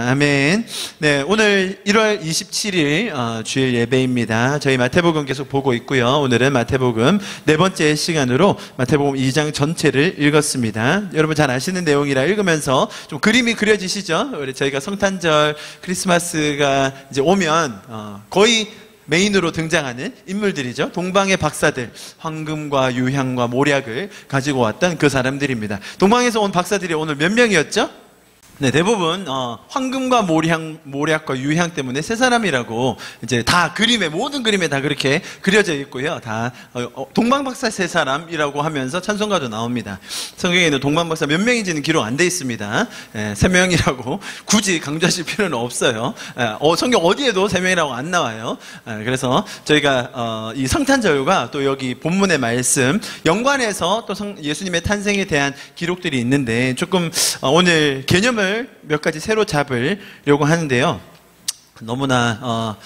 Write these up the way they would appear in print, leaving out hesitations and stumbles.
아멘. 네, 오늘 1월 27일 주일 예배입니다. 저희 마태복음 계속 보고 있고요. 오늘은 마태복음 네 번째 시간으로 마태복음 2장 전체를 읽었습니다. 여러분 잘 아시는 내용이라 읽으면서 좀 그림이 그려지시죠? 우리 저희가 성탄절, 크리스마스가 이제 오면 거의 메인으로 등장하는 인물들이죠. 동방의 박사들, 황금과 유향과 모략을 가지고 왔던 그 사람들입니다. 동방에서 온 박사들이 오늘 몇 명이었죠? 네, 대부분 황금과 모략과 유향 때문에 세 사람이라고 이제 다 모든 그림에 다 그렇게 그려져 있고요. 다 동방박사 세 사람이라고 하면서 찬송가도 나옵니다. 성경에는 동방박사 몇 명인지는 기록 안 돼 있습니다. 세 명이라고 굳이 강조하실 필요는 없어요. 성경 어디에도 세 명이라고 안 나와요. 그래서 저희가 이 성탄절과 또 여기 본문의 말씀 연관해서 또 예수님의 탄생에 대한 기록들이 있는데 조금 오늘 개념을 몇 가지 새로 잡으려고 하는데요. 너무나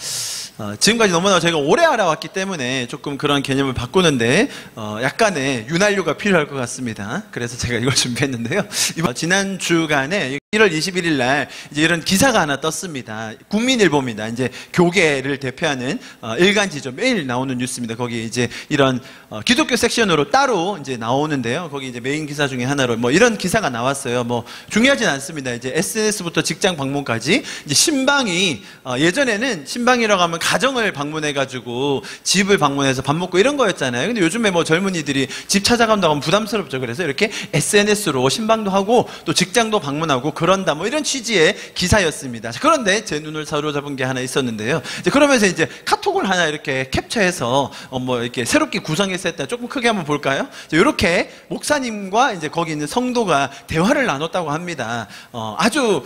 지금까지 너무나 저희가 오래 알아왔기 때문에 조금 그런 개념을 바꾸는데 약간의 윤활유가 필요할 것 같습니다. 그래서 제가 이걸 준비했는데요. 지난 주간에 1월 21일 날 이제 이런 기사가 하나 떴습니다. 국민일보입니다. 이제 교계를 대표하는 일간지죠. 매일 나오는 뉴스입니다. 거기 이제 이런 기독교 섹션으로 따로 이제 나오는데요. 거기 이제 메인 기사 중에 하나로 뭐 이런 기사가 나왔어요. 뭐 중요하진 않습니다. 이제 SNS부터 직장 방문까지 이제 신방이 예전에는 신방이라고 하면 가정을 방문해가지고 집을 방문해서 밥 먹고 이런 거였잖아요. 근데 요즘에 뭐 젊은이들이 집 찾아간다고 하면 부담스럽죠. 그래서 이렇게 SNS로 신방도 하고 또 직장도 방문하고 그런다 뭐 이런 취지의 기사였습니다. 그런데 제 눈을 사로잡은 게 하나 있었는데요. 이제 그러면서 이제 카톡을 하나 이렇게 캡처해서 뭐 이렇게 새롭게 구성해서 했다. 조금 크게 한번 볼까요? 이렇게 목사님과 이제 거기 있는 성도가 대화를 나눴다고 합니다. 아주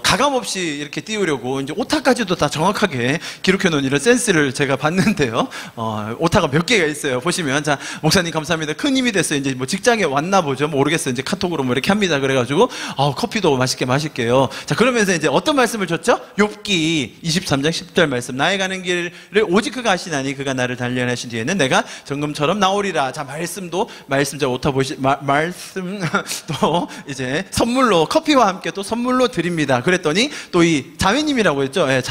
가감 없이 이렇게 띄우려고 이제 오타까지도 다 정확하게 기록해 놓은 이런 센스를 제가 봤는데요. 오타가 몇 개가 있어요. 보시면 자, 목사님 감사합니다. 큰 힘이 됐어요. 이제 뭐 직장에 왔나 보죠. 모르겠어요. 이제 카톡으로 뭐 이렇게 합니다. 그래가지고 커피도 맛있게 마실게요. 자, 그러면서 이제 어떤 말씀을 줬죠? 욥기 23장 10절 말씀. 나의 가는 길을 오직 그가 아시나니 그가 나를 단련하신 뒤에는 내가 정금처럼 나오리라. 자, 말씀 자 오타 말씀 또 이제 선물로 커피와 함께 또 선물로 드립니다. 그랬더니 또 이 자매님이라고 했죠. 예,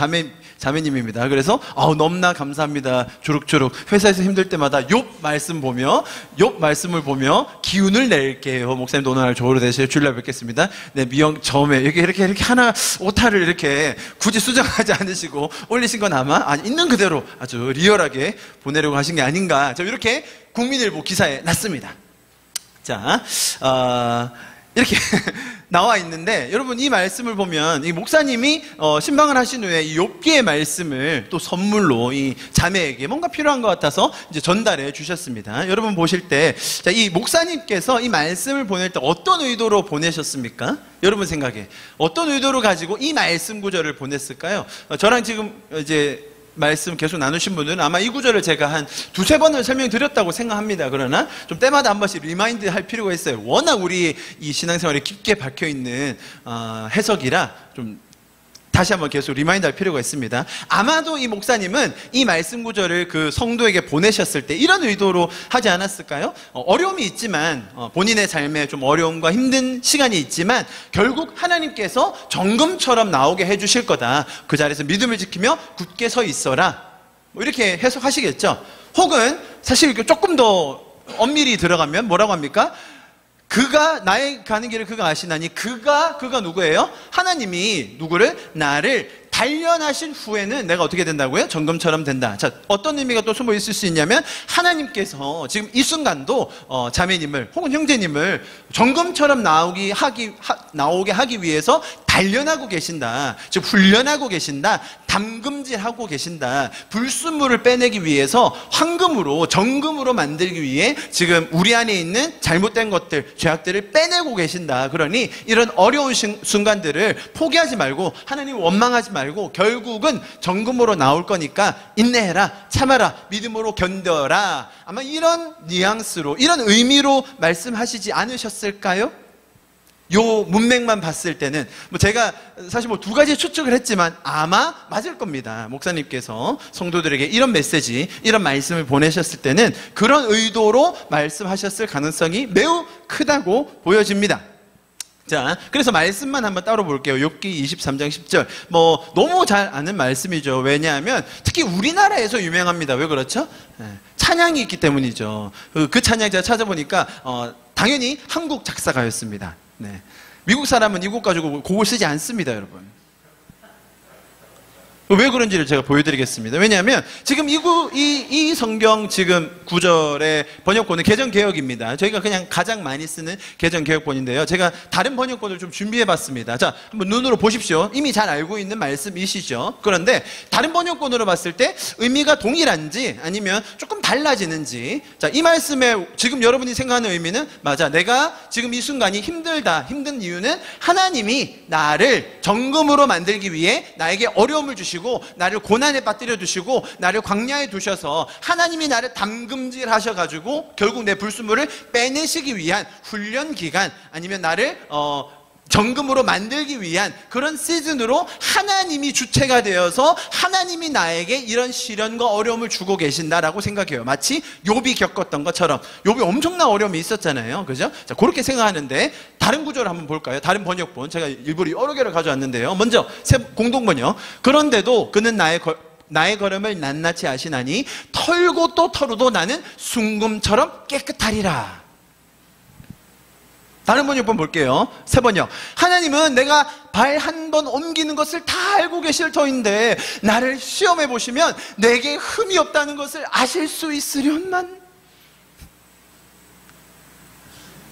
자매님입니다. 그래서 넘나 감사합니다. 주룩주룩 회사에서 힘들 때마다 욥 말씀을 보며 기운을 낼게요. 목사님도 오늘 좋은 하루 되세요. 주일날 뵙겠습니다. 네, 미영 처음에 이렇게 하나 오타를 이렇게 굳이 수정하지 않으시고 올리신 건 아마 있는 그대로 아주 리얼하게 보내려고 하신 게 아닌가. 이렇게 국민일보 기사에 났습니다. 자, 이렇게 나와 있는데 여러분 이 말씀을 보면 이 목사님이 신방을 하신 후에 이 욥기의 말씀을 또 선물로 이 자매에게 뭔가 필요한 것 같아서 이제 전달해 주셨습니다. 여러분 보실 때 자, 이 목사님께서 이 말씀을 보낼 때 어떤 의도로 보내셨습니까? 여러분 생각에 어떤 의도로 가지고 이 말씀 구절을 보냈을까요? 저랑 지금 이제 말씀 계속 나누신 분들은 아마 이 구절을 제가 한 두세 번을 설명드렸다고 생각합니다. 그러나 좀 때마다 한 번씩 리마인드 할 필요가 있어요. 워낙 우리 이 신앙생활에 깊게 박혀있는 해석이라 좀 다시 한번 계속 리마인드 할 필요가 있습니다. 아마도 이 목사님은 이 말씀 구절을 그 성도에게 보내셨을 때 이런 의도로 하지 않았을까요? 어려움이 있지만 본인의 삶에 좀 어려움과 힘든 시간이 있지만 결국 하나님께서 정금처럼 나오게 해주실 거다. 그 자리에서 믿음을 지키며 굳게 서 있어라. 뭐 이렇게 해석하시겠죠. 혹은 사실 조금 더 엄밀히 들어가면 뭐라고 합니까? 그가 나의 가는 길을 그가 아시나니 그가 누구예요? 하나님이 누구를? 나를 단련하신 후에는 내가 어떻게 된다고요? 정금처럼 된다. 자, 어떤 의미가 또 숨어 있을 수 있냐면 하나님께서 지금 이 순간도 자매님을 혹은 형제님을 정금처럼 나오게 하기 위해서 단련하고 계신다. 즉 훈련하고 계신다. 담금질하고 계신다. 불순물을 빼내기 위해서 황금으로 정금으로 만들기 위해 지금 우리 안에 있는 잘못된 것들, 죄악들을 빼내고 계신다. 그러니 이런 어려운 순간들을 포기하지 말고 하나님 원망하지 말고 결국은 정금으로 나올 거니까 인내해라, 참아라, 믿음으로 견뎌라. 아마 이런 뉘앙스로, 이런 의미로 말씀하시지 않으셨을까요? 요 문맥만 봤을 때는 제가 사실 두 가지 추측을 했지만 아마 맞을 겁니다. 목사님께서 성도들에게 이런 메시지, 이런 말씀을 보내셨을 때는 그런 의도로 말씀하셨을 가능성이 매우 크다고 보여집니다. 자, 그래서 말씀만 한번 따로 볼게요. 욥기 23장 10절. 뭐 너무 잘 아는 말씀이죠. 왜냐하면 특히 우리나라에서 유명합니다. 왜 그렇죠? 찬양이 있기 때문이죠. 그 찬양 제가 찾아보니까 당연히 한국 작사가였습니다. 네. 미국 사람은 이 곡 가지고 곡을 쓰지 않습니다, 여러분. 왜 그런지를 제가 보여드리겠습니다. 왜냐하면 지금 이 성경 지금 구절의 번역본은 개정개혁입니다. 저희가 그냥 가장 많이 쓰는 개정개혁본인데요. 제가 다른 번역본을 좀 준비해봤습니다. 자, 한번 눈으로 보십시오. 이미 잘 알고 있는 말씀이시죠. 그런데 다른 번역본으로 봤을 때 의미가 동일한지 아니면 조금 달라지는지. 자, 이 말씀에 지금 여러분이 생각하는 의미는 맞아. 내가 지금 이 순간이 힘든 이유는 하나님이 나를 정금으로 만들기 위해 나에게 어려움을 주시고 나를 고난에 빠뜨려 두시고 나를 광야에 두셔서 하나님이 나를 담금질 하셔가지고 결국 내 불순물을 빼내시기 위한 훈련 기간 아니면 나를 정금으로 만들기 위한 그런 시즌으로 하나님이 주체가 되어서 하나님이 나에게 이런 시련과 어려움을 주고 계신다라고 생각해요. 마치 욥이 겪었던 것처럼. 욥이 엄청난 어려움이 있었잖아요. 그죠? 자, 그렇게 생각하는데 다른 구절을 한번 볼까요? 다른 번역본. 제가 일부러 여러 개를 가져왔는데요. 먼저 공동번역. 그런데도 그는 나의 걸음을 낱낱이 아시나니 털고 또 털어도 나는 순금처럼 깨끗하리라. 다른 번역본 볼게요. 세 번역. 하나님은 내가 발 한 번 옮기는 것을 다 알고 계실 터인데 나를 시험해 보시면 내게 흠이 없다는 것을 아실 수 있으련만.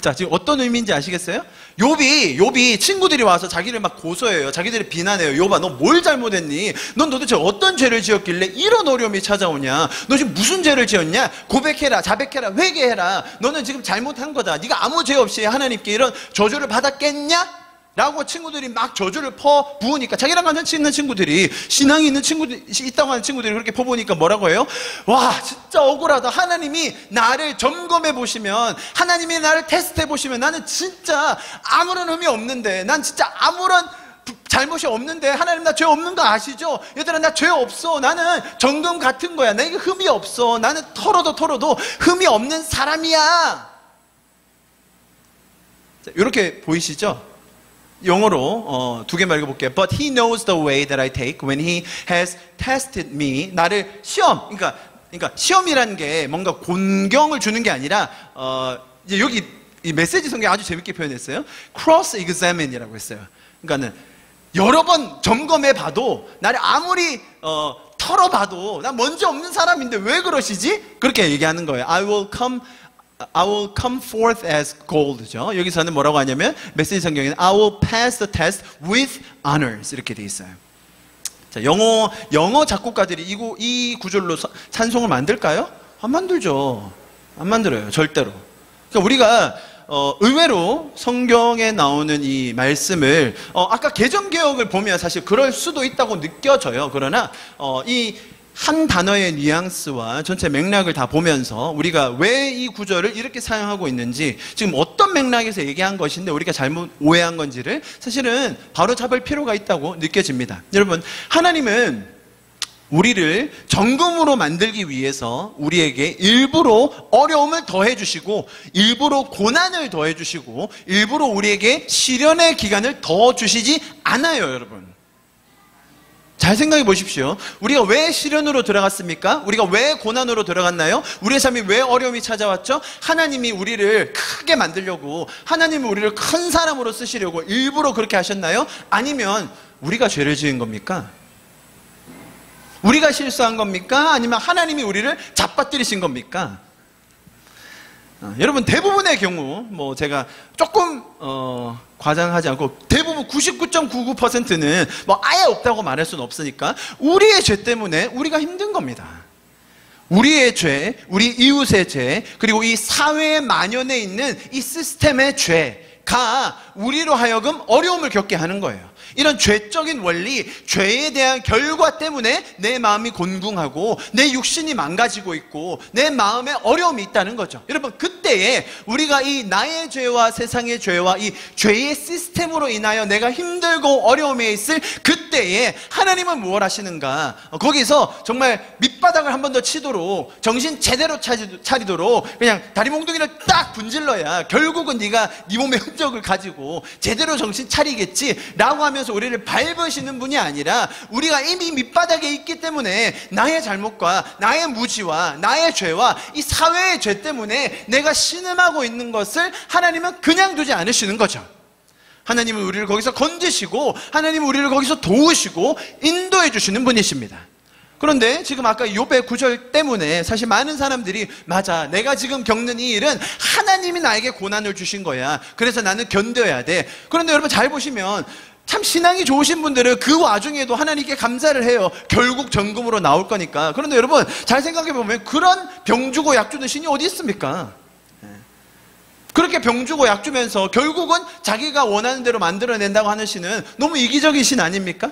자, 지금 어떤 의미인지 아시겠어요? 욥이 친구들이 와서 자기를 막 고소해요. 자기들이 비난해요. 욥아, 너 뭘 잘못했니? 넌 도대체 어떤 죄를 지었길래 이런 어려움이 찾아오냐? 너 지금 무슨 죄를 지었냐? 고백해라, 자백해라, 회개해라. 너는 지금 잘못한 거다. 네가 아무 죄 없이 하나님께 이런 저주를 받았겠냐? 라고 친구들이 막 저주를 퍼부으니까 자기랑 같이 있는 친구들이 신앙이 있는 친구들 있다고 하는 친구들이 그렇게 퍼부으니까 뭐라고 해요? 와, 진짜 억울하다. 하나님이 나를 점검해 보시면, 하나님이 나를 테스트해 보시면 나는 진짜 아무런 흠이 없는데, 난 진짜 아무런 잘못이 없는데 하나님 나 죄 없는 거 아시죠? 얘들아, 나 죄 없어. 나는 정금 같은 거야. 내게 흠이 없어. 나는 털어도 흠이 없는 사람이야. 자, 이렇게 보이시죠? 영어로 두 개만 읽어볼게요. But he knows the way that I take when he has tested me. 나를 그러니까 시험이라는 게 뭔가 곤경을 주는 게 아니라 이제 여기 이 메시지 성경 아주 재밌게 표현했어요. Cross examine이라고 했어요. 그러니까는 여러 번 점검해 봐도 나를 아무리 털어봐도 난 먼저 없는 사람인데 왜 그러시지? 그렇게 얘기하는 거예요. I will come forth as gold죠. 여기서는 뭐라고 하냐면 메시지 성경에는 I will pass the test with honors 이렇게 돼 있어요. 자, 영어 작곡가들이 이 구절로 찬송을 만들까요? 안 만들죠. 안 만들어요. 절대로. 그러니까 우리가 의외로 성경에 나오는 이 말씀을 아까 개정개혁을 보면 사실 그럴 수도 있다고 느껴져요. 그러나 이 한 단어의 뉘앙스와 전체 맥락을 다 보면서 우리가 왜 이 구절을 이렇게 사용하고 있는지, 지금 어떤 맥락에서 얘기한 것인데 우리가 잘못 오해한 건지를 사실은 바로 잡을 필요가 있다고 느껴집니다. 여러분, 하나님은 우리를 정금으로 만들기 위해서 우리에게 일부러 어려움을 더해주시고 일부러 고난을 더해주시고 일부러 우리에게 시련의 기간을 더 주시지 않아요. 여러분, 잘 생각해 보십시오. 우리가 왜 시련으로 들어갔습니까? 우리가 왜 고난으로 들어갔나요? 우리의 삶이 왜 어려움이 찾아왔죠? 하나님이 우리를 크게 만들려고, 하나님이 우리를 큰 사람으로 쓰시려고 일부러 그렇게 하셨나요? 아니면 우리가 죄를 지은 겁니까? 우리가 실수한 겁니까? 아니면 하나님이 우리를 잡아뜨리신 겁니까? 여러분, 대부분의 경우 뭐 제가 조금 과장하지 않고 대부분 99.99%는 뭐 아예 없다고 말할 수는 없으니까 우리의 죄 때문에 우리가 힘든 겁니다. 우리의 죄, 우리 이웃의 죄, 그리고 이 사회에 만연해 있는 이 시스템의 죄가 우리로 하여금 어려움을 겪게 하는 거예요. 이런 죄적인 원리, 죄에 대한 결과 때문에 내 마음이 곤궁하고 내 육신이 망가지고 있고 내 마음에 어려움이 있다는 거죠. 여러분, 그때에 우리가 이 나의 죄와 세상의 죄와 이 죄의 시스템으로 인하여 내가 힘들고 어려움에 있을 그때에 하나님은 무엇 하시는가? 거기서 정말 밑바닥을 한 번 더 치도록, 정신 제대로 차리도록 그냥 다리 몽둥이를 딱 분질러야 결국은 네가 네 몸의 흔적을 가지고 제대로 정신 차리겠지라고 하면서 우리를 밟으시는 분이 아니라, 우리가 이미 밑바닥에 있기 때문에 나의 잘못과 나의 무지와 나의 죄와 이 사회의 죄 때문에 내가 신음하고 있는 것을 하나님은 그냥 두지 않으시는 거죠. 하나님은 우리를 거기서 건지시고 하나님은 우리를 거기서 도우시고 인도해 주시는 분이십니다. 그런데 지금 아까 욥의 구절 때문에 사실 많은 사람들이, 맞아, 내가 지금 겪는 이 일은 하나님이 나에게 고난을 주신 거야, 그래서 나는 견뎌야 돼. 그런데 여러분 잘 보시면 참 신앙이 좋으신 분들은 그 와중에도 하나님께 감사를 해요. 결국 정금으로 나올 거니까. 그런데 여러분 잘 생각해 보면 그런 병 주고 약 주는 신이 어디 있습니까? 그렇게 병 주고 약 주면서 결국은 자기가 원하는 대로 만들어낸다고 하는 신은 너무 이기적인 신 아닙니까?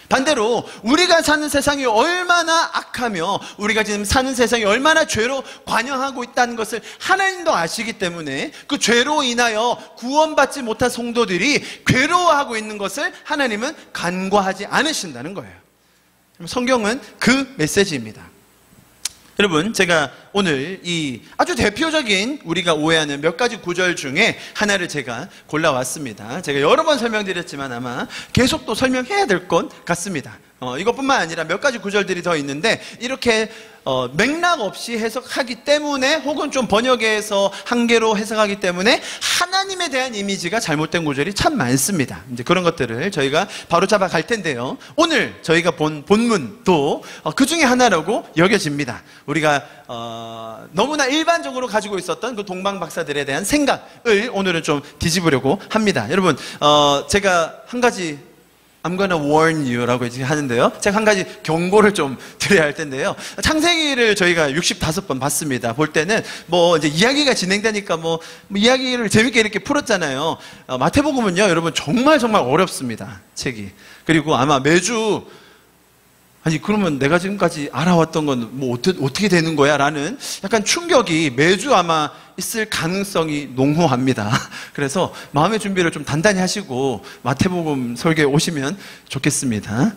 반대로 우리가 사는 세상이 얼마나 악하며 우리가 지금 사는 세상이 얼마나 죄로 관영하고 있다는 것을 하나님도 아시기 때문에 그 죄로 인하여 구원받지 못한 성도들이 괴로워하고 있는 것을 하나님은 간과하지 않으신다는 거예요. 성경은 그 메시지입니다. 여러분, 제가 오늘 이 아주 대표적인 우리가 오해하는 몇 가지 구절 중에 하나를 제가 골라왔습니다. 제가 여러 번 설명드렸지만 아마 계속 또 설명해야 될 것 같습니다. 이것뿐만 아니라 몇 가지 구절들이 더 있는데, 이렇게 맥락 없이 해석하기 때문에, 혹은 좀 번역에서 한계로 해석하기 때문에 하나님에 대한 이미지가 잘못된 구절이 참 많습니다. 이제 그런 것들을 저희가 바로 잡아 갈 텐데요. 오늘 저희가 본 본문도 그 중에 하나라고 여겨집니다. 우리가 너무나 일반적으로 가지고 있었던 그 동방 박사들에 대한 생각을 오늘은 좀 뒤집으려고 합니다. 여러분, 제가 한 가지 I'm gonna warn you라고 하는데요. 제가 한 가지 경고를 좀 드려야 할 텐데요. 창세기를 저희가 65번 봤습니다. 볼 때는 뭐 이제 이야기가 진행되니까 뭐 이야기를 재밌게 이렇게 풀었잖아요. 마태복음은요, 여러분 정말 어렵습니다. 책이. 그리고 아마 매주, 아니 그러면 내가 지금까지 알아왔던 건 뭐 어떻게 되는 거야? 라는 약간 충격이 매주 아마 있을 가능성이 농후합니다. 그래서 마음의 준비를 좀 단단히 하시고 마태복음 설교에 오시면 좋겠습니다.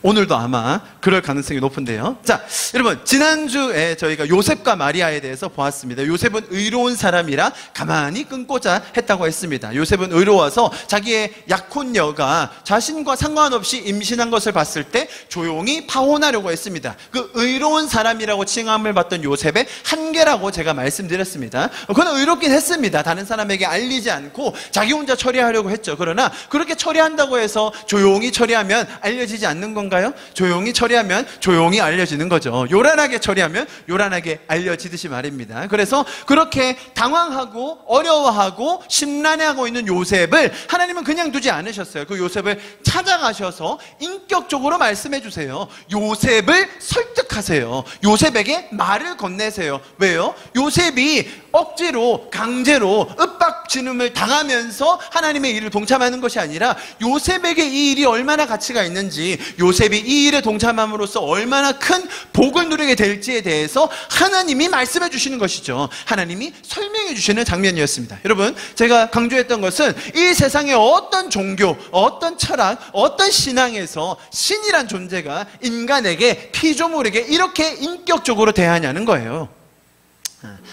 오늘도 아마 그럴 가능성이 높은데요. 자, 여러분, 지난주에 저희가 요셉과 마리아에 대해서 보았습니다. 요셉은 의로운 사람이라 가만히 끊고자 했다고 했습니다. 요셉은 의로워서 자기의 약혼녀가 자신과 상관없이 임신한 것을 봤을 때 조용히 파혼하려고 했습니다. 그 의로운 사람이라고 칭함을 받던 요셉의 한계라고 제가 말씀드렸습니다. 그는 의롭긴 했습니다. 다른 사람에게 알리지 않고 자기 혼자 처리하려고 했죠. 그러나 그렇게 처리한다고 해서 조용히 처리하면 알려지지 않는 건가요? 조용히 처리하면 조용히 알려지는 거죠. 요란하게 처리하면 요란하게 알려지듯이 말입니다. 그래서 그렇게 당황하고 어려워하고 심란해하고 있는 요셉을 하나님은 그냥 두지 않으셨어요. 그 요셉을 찾아가셔서 인격적으로 말씀해 주세요. 요셉을 설득하세요. 요셉에게 말을 건네세요. 왜요? 요셉이 억지로 강제로 윽박지름을 당하면서 하나님의 일을 동참하는 것이 아니라 요셉에게 이 일이 얼마나 가치가 있는지, 요셉이 이 일에 동참함으로써 얼마나 큰 복을 누리게 될지에 대해서 하나님이 말씀해 주시는 것이죠. 하나님이 설명해 주시는 장면이었습니다. 여러분, 제가 강조했던 것은 이 세상의 어떤 종교, 어떤 철학, 어떤 신앙에서 신이란 존재가 인간에게, 피조물에게 이렇게 인격적으로 대하냐는 거예요.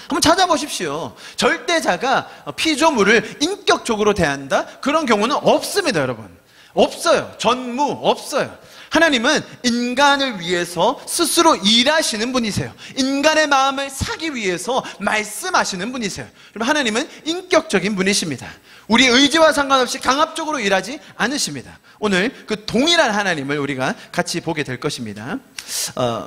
한번 찾아보십시오. 절대자가 피조물을 인격적으로 대한다? 그런 경우는 없습니다, 여러분. 없어요. 전무 없어요. 하나님은 인간을 위해서 스스로 일하시는 분이세요. 인간의 마음을 사기 위해서 말씀하시는 분이세요. 여러분, 하나님은 인격적인 분이십니다. 우리 의지와 상관없이 강압적으로 일하지 않으십니다. 오늘 그 동일한 하나님을 우리가 같이 보게 될 것입니다.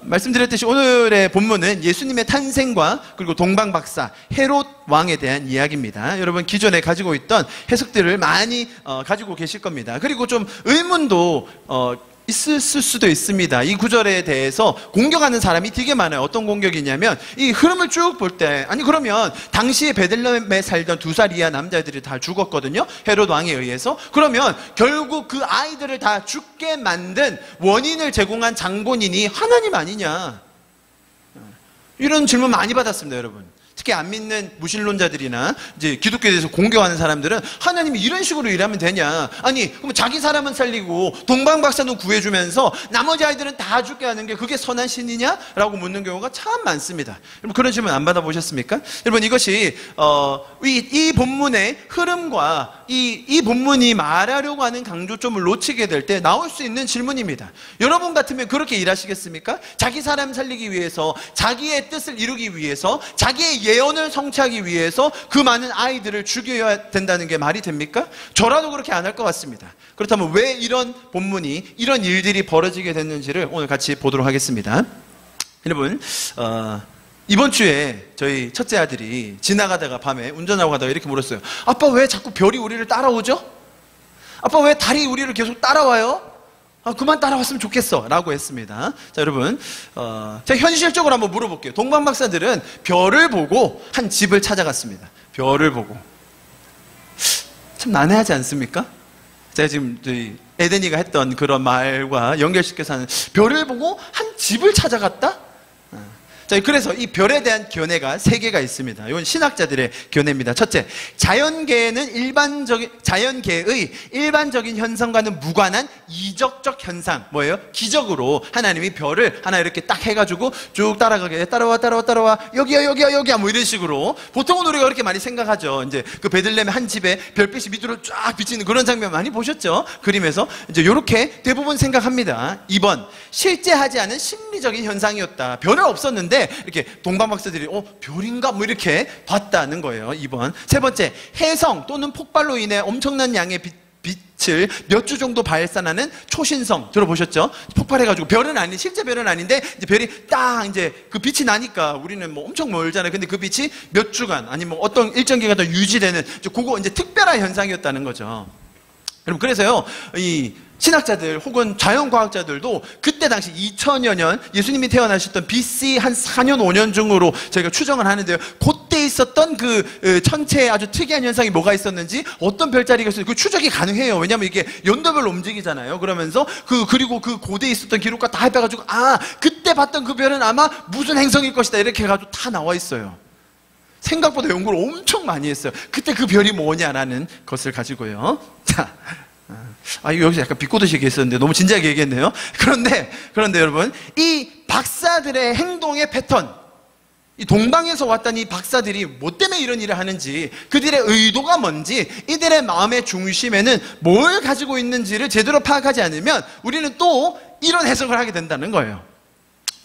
말씀드렸듯이 오늘의 본문은 예수님의 탄생과 그리고 동방박사 헤롯 왕에 대한 이야기입니다. 여러분, 기존에 가지고 있던 해석들을 많이 가지고 계실 겁니다. 그리고 좀 의문도 있을 수도 있습니다. 이 구절에 대해서 공격하는 사람이 되게 많아요. 어떤 공격이냐면 이 흐름을 쭉 볼 때, 아니 그러면 당시에 베들레헴에 살던 2살 이하 남자들이 다 죽었거든요. 헤롯 왕에 의해서. 그러면 결국 그 아이들을 다 죽게 만든 원인을 제공한 장본인이 하나님 아니냐, 이런 질문 많이 받았습니다, 여러분. 특히 안 믿는 무신론자들이나 이제 기독교에 대해서 공격하는 사람들은 하나님이 이런 식으로 일하면 되냐? 아니, 그럼 자기 사람은 살리고 동방박사는 구해주면서 나머지 아이들은 다 죽게 하는 게 그게 선한 신이냐? 라고 묻는 경우가 참 많습니다. 여러분, 그런 질문 안 받아보셨습니까? 여러분, 이것이 이 본문의 흐름과 이 본문이 말하려고 하는 강조점을 놓치게 될 때 나올 수 있는 질문입니다. 여러분 같으면 그렇게 일하시겠습니까? 자기 사람 살리기 위해서, 자기의 뜻을 이루기 위해서, 자기의 예언을 성취하기 위해서 그 많은 아이들을 죽여야 된다는 게 말이 됩니까? 저라도 그렇게 안 할 것 같습니다. 그렇다면 왜 이런 본문이, 이런 일들이 벌어지게 됐는지를 오늘 같이 보도록 하겠습니다. 여러분, 이번 주에 저희 첫째 아들이 지나가다가 밤에 운전하고 가다가 이렇게 물었어요. 아빠, 왜 자꾸 별이 우리를 따라오죠? 아빠, 왜 달이 우리를 계속 따라와요? 그만 따라왔으면 좋겠어 라고 했습니다. 자, 여러분, 제가 현실적으로 한번 물어볼게요. 동방박사들은 별을 보고 한 집을 찾아갔습니다. 별을 보고. 참 난해하지 않습니까? 제가 지금 저희 에덴이가 했던 그런 말과 연결시켜서 하는, 별을 보고 한 집을 찾아갔다? 자, 그래서 이 별에 대한 견해가 3개가 있습니다. 이건 신학자들의 견해입니다. 첫째, 자연계의 일반적인 현상과는 무관한 이적적 현상. 뭐예요? 기적으로 하나님이 별을 하나 이렇게 딱 해가지고 쭉 따라가게, 따라와, 여기야, 뭐 이런 식으로. 보통은 우리가 그렇게 많이 생각하죠. 이제 그 베들레헴 한 집에 별빛이 밑으로 쫙 비치는 그런 장면 많이 보셨죠? 그림에서. 이제 이렇게 대부분 생각합니다. 2번, 실제 하지 않은 심리적인 현상이었다. 별은 없었는데 이렇게 동방박사들이 별인가? 뭐 이렇게 봤다는 거예요. 2번. 세 번째, 해성 또는 폭발로 인해 엄청난 양의 빛을 몇 주 정도 발산하는 초신성 들어보셨죠? 폭발해가지고 별은 아닌, 실제 별은 아닌데 이제 별이 딱 이제 그 빛이 나니까 우리는 뭐 엄청 멀잖아요. 근데 그 빛이 몇 주간 아니면 뭐 어떤 일정 기간 더 유지되는 그거 이제 특별한 현상이었다는 거죠. 여러분, 그래서요, 이 신학자들 혹은 자연과학자들도 그때 당시 2000여 년 예수님이 태어나셨던 BC 한 4년 5년 중으로 저희가 추정을 하는데요, 그때 있었던 그 천체에 아주 특이한 현상이 뭐가 있었는지, 어떤 별자리가 있었는지 그 추적이 가능해요. 왜냐하면 이게 연도별로 움직이잖아요. 그러면서 그리고 그 고대에 있었던 기록과 다 해봐가지고 그때 봤던 그 별은 아마 무슨 행성일 것이다 이렇게 해가지고 다 나와 있어요. 생각보다 연구를 엄청 많이 했어요. 그때 그 별이 뭐냐라는 것을 가지고요. 자, 여기서 약간 비꼬듯이 얘기했었는데 너무 진지하게 얘기했네요. 그런데 여러분, 이 박사들의 행동의 패턴, 이 동방에서 왔던 이 박사들이 뭐 때문에 이런 일을 하는지, 그들의 의도가 뭔지, 이들의 마음의 중심에는 뭘 가지고 있는지를 제대로 파악하지 않으면 우리는 또 이런 해석을 하게 된다는 거예요.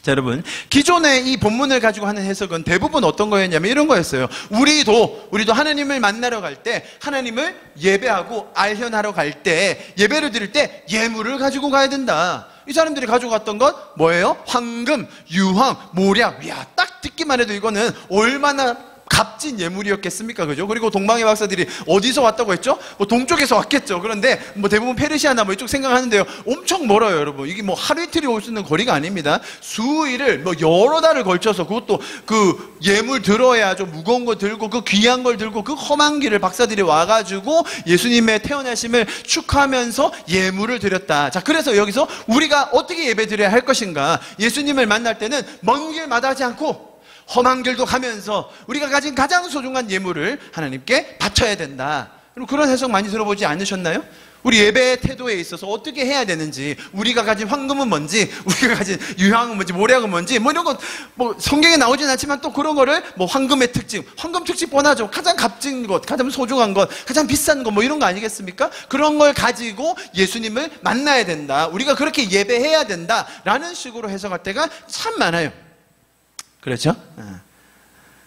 자, 여러분, 기존의 이 본문을 가지고 하는 해석은 대부분 어떤 거였냐면 이런 거였어요. 우리도 하나님을 만나러 갈 때, 하나님을 예배하고 알현하러 갈 때, 예배를 드릴 때 예물을 가지고 가야 된다. 이 사람들이 가지고 갔던 건 뭐예요? 황금, 유황, 모략. 이야, 딱 듣기만 해도 이거는 얼마나 값진 예물이었겠습니까? 그죠? 그리고 동방의 박사들이 어디서 왔다고 했죠? 뭐 동쪽에서 왔겠죠. 그런데 뭐 대부분 페르시아나 뭐 이쪽 생각하는데요, 엄청 멀어요, 여러분. 이게 뭐 하루 이틀이 올 수 있는 거리가 아닙니다. 수일을 뭐 여러 달을 걸쳐서, 그것도 그 예물 들어야 좀 무거운 거 들고, 그 귀한 걸 들고, 그 험한 길을 박사들이 와가지고 예수님의 태어나심을 축하하면서 예물을 드렸다. 자, 그래서 여기서 우리가 어떻게 예배 드려야 할 것인가? 예수님을 만날 때는 먼 길 마다하지 않고 험한 길도 가면서 우리가 가진 가장 소중한 예물을 하나님께 바쳐야 된다. 그런 해석 많이 들어보지 않으셨나요? 우리 예배의 태도에 있어서 어떻게 해야 되는지, 우리가 가진 황금은 뭔지, 우리가 가진 유황은 뭔지, 모략은 뭔지, 뭐 이런 거 뭐 성경에 나오진 않지만 또 그런 거를 뭐 황금의 특징, 황금 특징 뻔하죠. 가장 값진 것, 가장 소중한 것, 가장 비싼 것, 뭐 이런 거 아니겠습니까? 그런 걸 가지고 예수님을 만나야 된다. 우리가 그렇게 예배해야 된다라는 식으로 해석할 때가 참 많아요. 그렇죠?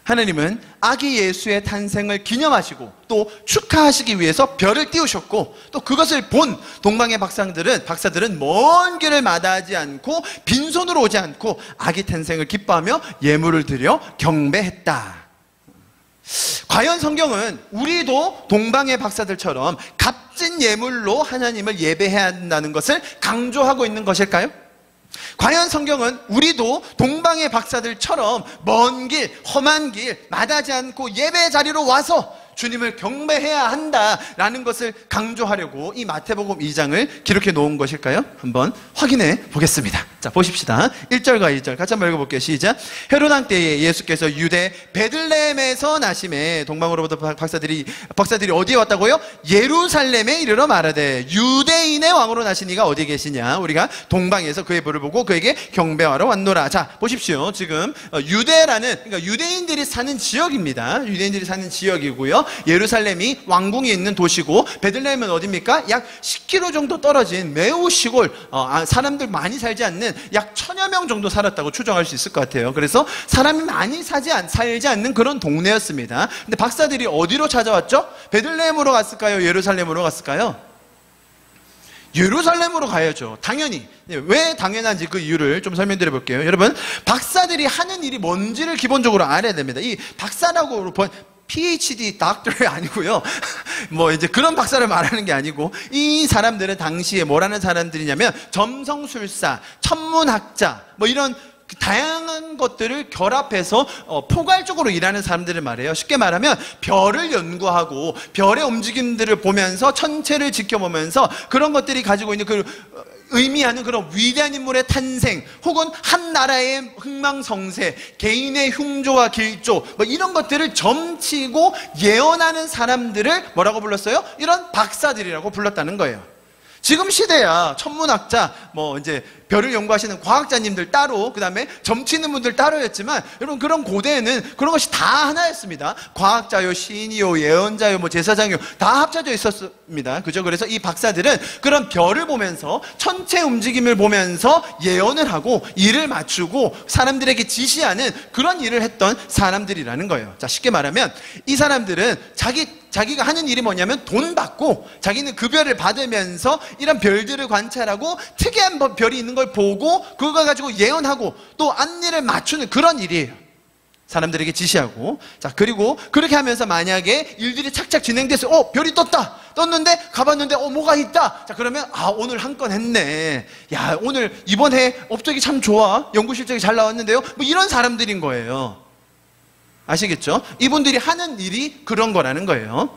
하나님은 아기 예수의 탄생을 기념하시고 또 축하하시기 위해서 별을 띄우셨고, 또 그것을 본 동방의 박사들은 먼 길을 마다하지 않고 빈손으로 오지 않고 아기 탄생을 기뻐하며 예물을 드려 경배했다. 과연 성경은 우리도 동방의 박사들처럼 값진 예물로 하나님을 예배해야 한다는 것을 강조하고 있는 것일까요? 과연 성경은 우리도 동방의 박사들처럼 먼 길, 험한 길, 마다하지 않고 예배 자리로 와서 주님을 경배해야 한다라는 것을 강조하려고 이 마태복음 2장을 기록해 놓은 것일까요? 한번 확인해 보겠습니다. 자, 보십시다. 1절과 2절 같이 한번 읽어볼게요. 시작. 헤롯 왕 때에 예수께서 유대 베들레헴에서 나심에 동방으로부터 박사들이 어디에 왔다고요? 예루살렘에 이르러 말하되 유대인의 왕으로 나신 이가 어디 계시냐? 우리가 동방에서 그의 부를 보고 그에게 경배하러 왔노라. 자, 보십시오. 지금 유대라는, 그러니까 유대인들이 사는 지역입니다. 유대인들이 사는 지역이고요. 예루살렘이 왕궁이 있는 도시고, 베들레헴은 어디입니까? 약 10km 정도 떨어진 매우 시골, 사람들 많이 살지 않는 약 1000여 명 정도 살았다고 추정할 수 있을 것 같아요. 그래서 사람이 많이 살지 않는 그런 동네였습니다. 근데 박사들이 어디로 찾아왔죠? 베들레헴으로 갔을까요? 예루살렘으로 갔을까요? 예루살렘으로 가야죠. 당연히. 왜 당연한지 그 이유를 좀 설명드려 볼게요. 여러분, 박사들이 하는 일이 뭔지를 기본적으로 알아야 됩니다. 이 박사라고 PhD 닥터이 아니고요. 뭐 이제 그런 박사를 말하는 게 아니고, 이 사람들은 당시에 뭐라는 사람들이냐면 점성술사, 천문학자, 뭐 이런 다양한 것들을 결합해서 포괄적으로 일하는 사람들을 말해요. 쉽게 말하면 별을 연구하고 별의 움직임들을 보면서 천체를 지켜보면서 그런 것들이 가지고 있는 그 의미하는 그런 위대한 인물의 탄생, 혹은 한 나라의 흥망성쇠, 개인의 흉조와 길조, 뭐 이런 것들을 점치고 예언하는 사람들을 뭐라고 불렀어요? 이런 박사들이라고 불렀다는 거예요. 지금 시대야 천문학자, 뭐 이제 별을 연구하시는 과학자님들 따로, 그 다음에 점치는 분들 따로였지만, 여러분 그런 고대에는 그런 것이 다 하나였습니다. 과학자요, 시인이요, 예언자요, 뭐 제사장이요, 다 합쳐져 있었습니다. 그죠? 그래서 이 박사들은 그런 별을 보면서 천체 움직임을 보면서 예언을 하고 일을 맞추고 사람들에게 지시하는 그런 일을 했던 사람들이라는 거예요. 자, 쉽게 말하면 이 사람들은 자기가 하는 일이 뭐냐면 돈 받고 자기는 급여를 받으면서 이런 별들을 관찰하고 특이한 별이 있는 걸 보고 그걸 가지고 예언하고 또 안내를 맞추는 그런 일이에요. 사람들에게 지시하고. 자, 그리고 그렇게 하면서 만약에 일들이 착착 진행돼서 별이 떴는데 가봤는데 뭐가 있다. 자, 그러면 오늘 한 건 했네. 야, 오늘 이번 해 업적이 참 좋아. 연구 실적이 잘 나왔는데요. 뭐 이런 사람들인 거예요. 아시겠죠? 이분들이 하는 일이 그런 거라는 거예요.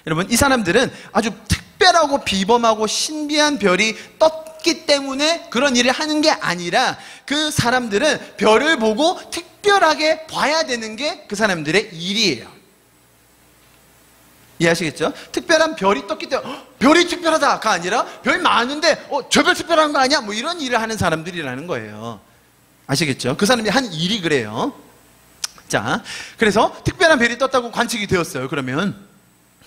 여러분, 이 사람들은 아주 특별하고 비범하고 신비한 별이 떴기 때문에 그런 일을 하는 게 아니라, 그 사람들은 별을 보고 특별하게 봐야 되는 게 그 사람들의 일이에요. 이해하시겠죠? 특별한 별이 떴기 때문에 별이 특별하다가 아니라 별 많은데 저 별 특별한 거 아니야? 뭐 이런 일을 하는 사람들이라는 거예요. 아시겠죠? 그 사람들이 한 일이 그래요. 자, 그래서 특별한 별이 떴다고 관측이 되었어요. 그러면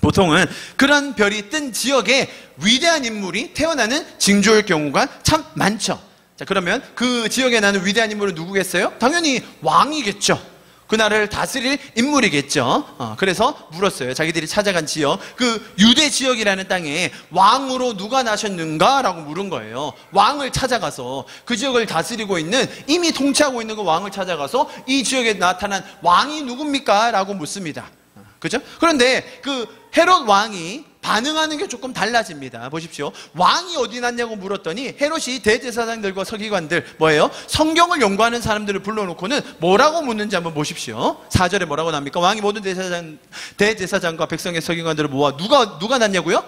보통은 그런 별이 뜬 지역에 위대한 인물이 태어나는 징조일 경우가 참 많죠. 자, 그러면 그 지역에 나는 위대한 인물은 누구겠어요? 당연히 왕이겠죠. 그 나라를 다스릴 인물이겠죠. 그래서 물었어요. 자기들이 찾아간 지역, 그 유대 지역이라는 땅에 왕으로 누가 나셨는가? 라고 물은 거예요. 왕을 찾아가서 그 지역을 다스리고 있는, 이미 통치하고 있는 그 왕을 찾아가서 이 지역에 나타난 왕이 누굽니까? 라고 묻습니다. 그죠? 그런데 그 헤롯 왕이 반응하는 게 조금 달라집니다. 보십시오. 왕이 어디 났냐고 물었더니 헤롯이 대제사장들과 서기관들, 뭐예요? 성경을 연구하는 사람들을 불러놓고는 뭐라고 묻는지 한번 보십시오. 4절에 뭐라고 납니까? 왕이 모든 대제사장과 백성의 서기관들을 모아 누가 났냐고요?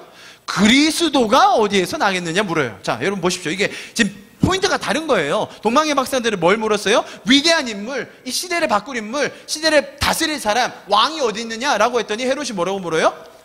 그리스도가 어디에서 나겠느냐 물어요. 자, 여러분 보십시오. 이게 지금 포인트가 다른 거예요. 동방의 박사들은 뭘 물었어요? 위대한 인물, 이 시대를 바꿀 인물, 시대를 다스릴 사람, 왕이 어디 있느냐라고 했더니 헤롯이 뭐라고 물어요?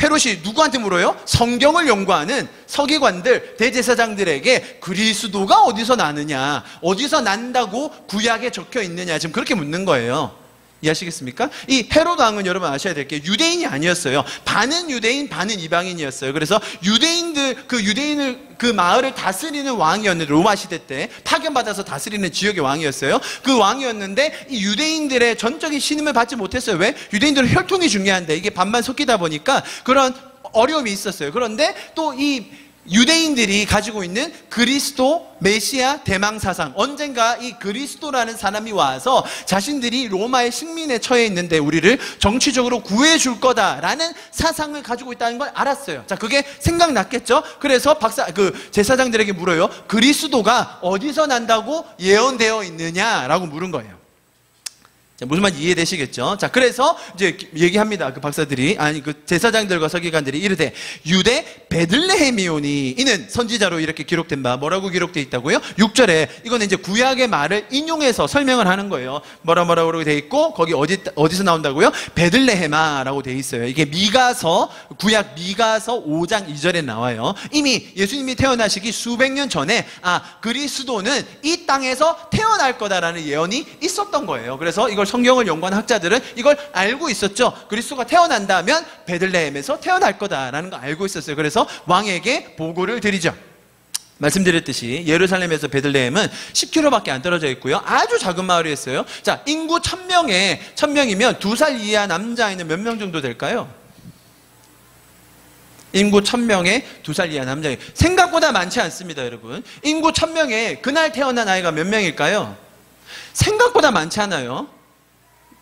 헤롯이 누구한테 물어요? 성경을 연구하는 서기관들, 대제사장들에게 그리스도가 어디서 나느냐, 어디서 난다고 구약에 적혀 있느냐, 지금 그렇게 묻는 거예요. 이해하시겠습니까? 이 헤롯 왕은 여러분 아셔야 될 게 유대인이 아니었어요. 반은 유대인, 반은 이방인이었어요. 그래서 유대인을 그 마을을 다스리는 왕이었는데, 로마 시대 때 파견받아서 다스리는 지역의 왕이었어요. 그 왕이었는데 이 유대인들의 전적인 신임을 받지 못했어요. 왜? 유대인들은 혈통이 중요한데 이게 반반 섞이다 보니까 그런 어려움이 있었어요. 그런데 또 이 유대인들이 가지고 있는 그리스도 메시아 대망 사상, 언젠가 이 그리스도라는 사람이 와서 자신들이 로마의 식민에 처해 있는데 우리를 정치적으로 구해줄 거다라는 사상을 가지고 있다는 걸 알았어요. 자, 그게 생각났겠죠? 그래서 제사장들에게 물어요. 그리스도가 어디서 난다고 예언되어 있느냐라고 물은 거예요. 자, 무슨 말인지 이해되시겠죠? 자, 그래서 이제 얘기합니다. 그 박사들이, 그 제사장들과 서기관들이 이르되 유대 베들레헴이오니, 이는 선지자로 이렇게 기록된 바. 뭐라고 기록되어 있다고요? 6절에 이거는 이제 구약의 말을 인용해서 설명을 하고 거예요. 뭐라고 되어 있고, 거기 어디서 나온다고요? 베들레헴아라고 되어 있어요. 이게 구약 미가서 5장 2절에 나와요. 이미 예수님이 태어나시기 수백 년 전에 그리스도는 이 땅에서 태어날 거다라는 예언이 있었던 거예요. 그래서 이걸 성경을 연구하는 학자들은 이걸 알고 있었죠. 그리스도가 태어난다면 베들레헴에서 태어날 거다라는 거 알고 있었어요. 그래서 왕에게 보고를 드리죠. 말씀드렸듯이 예루살렘에서 베들레헴은 10km밖에 안 떨어져 있고요. 아주 작은 마을이었어요. 자, 인구 1000명이면 2살 이하 남자아이는 몇 명 정도 될까요? 인구 1000명에 2살 이하 남자아이. 생각보다 많지 않습니다, 여러분. 인구 1000명에 그날 태어난 아이가 몇 명일까요? 생각보다 많지 않아요.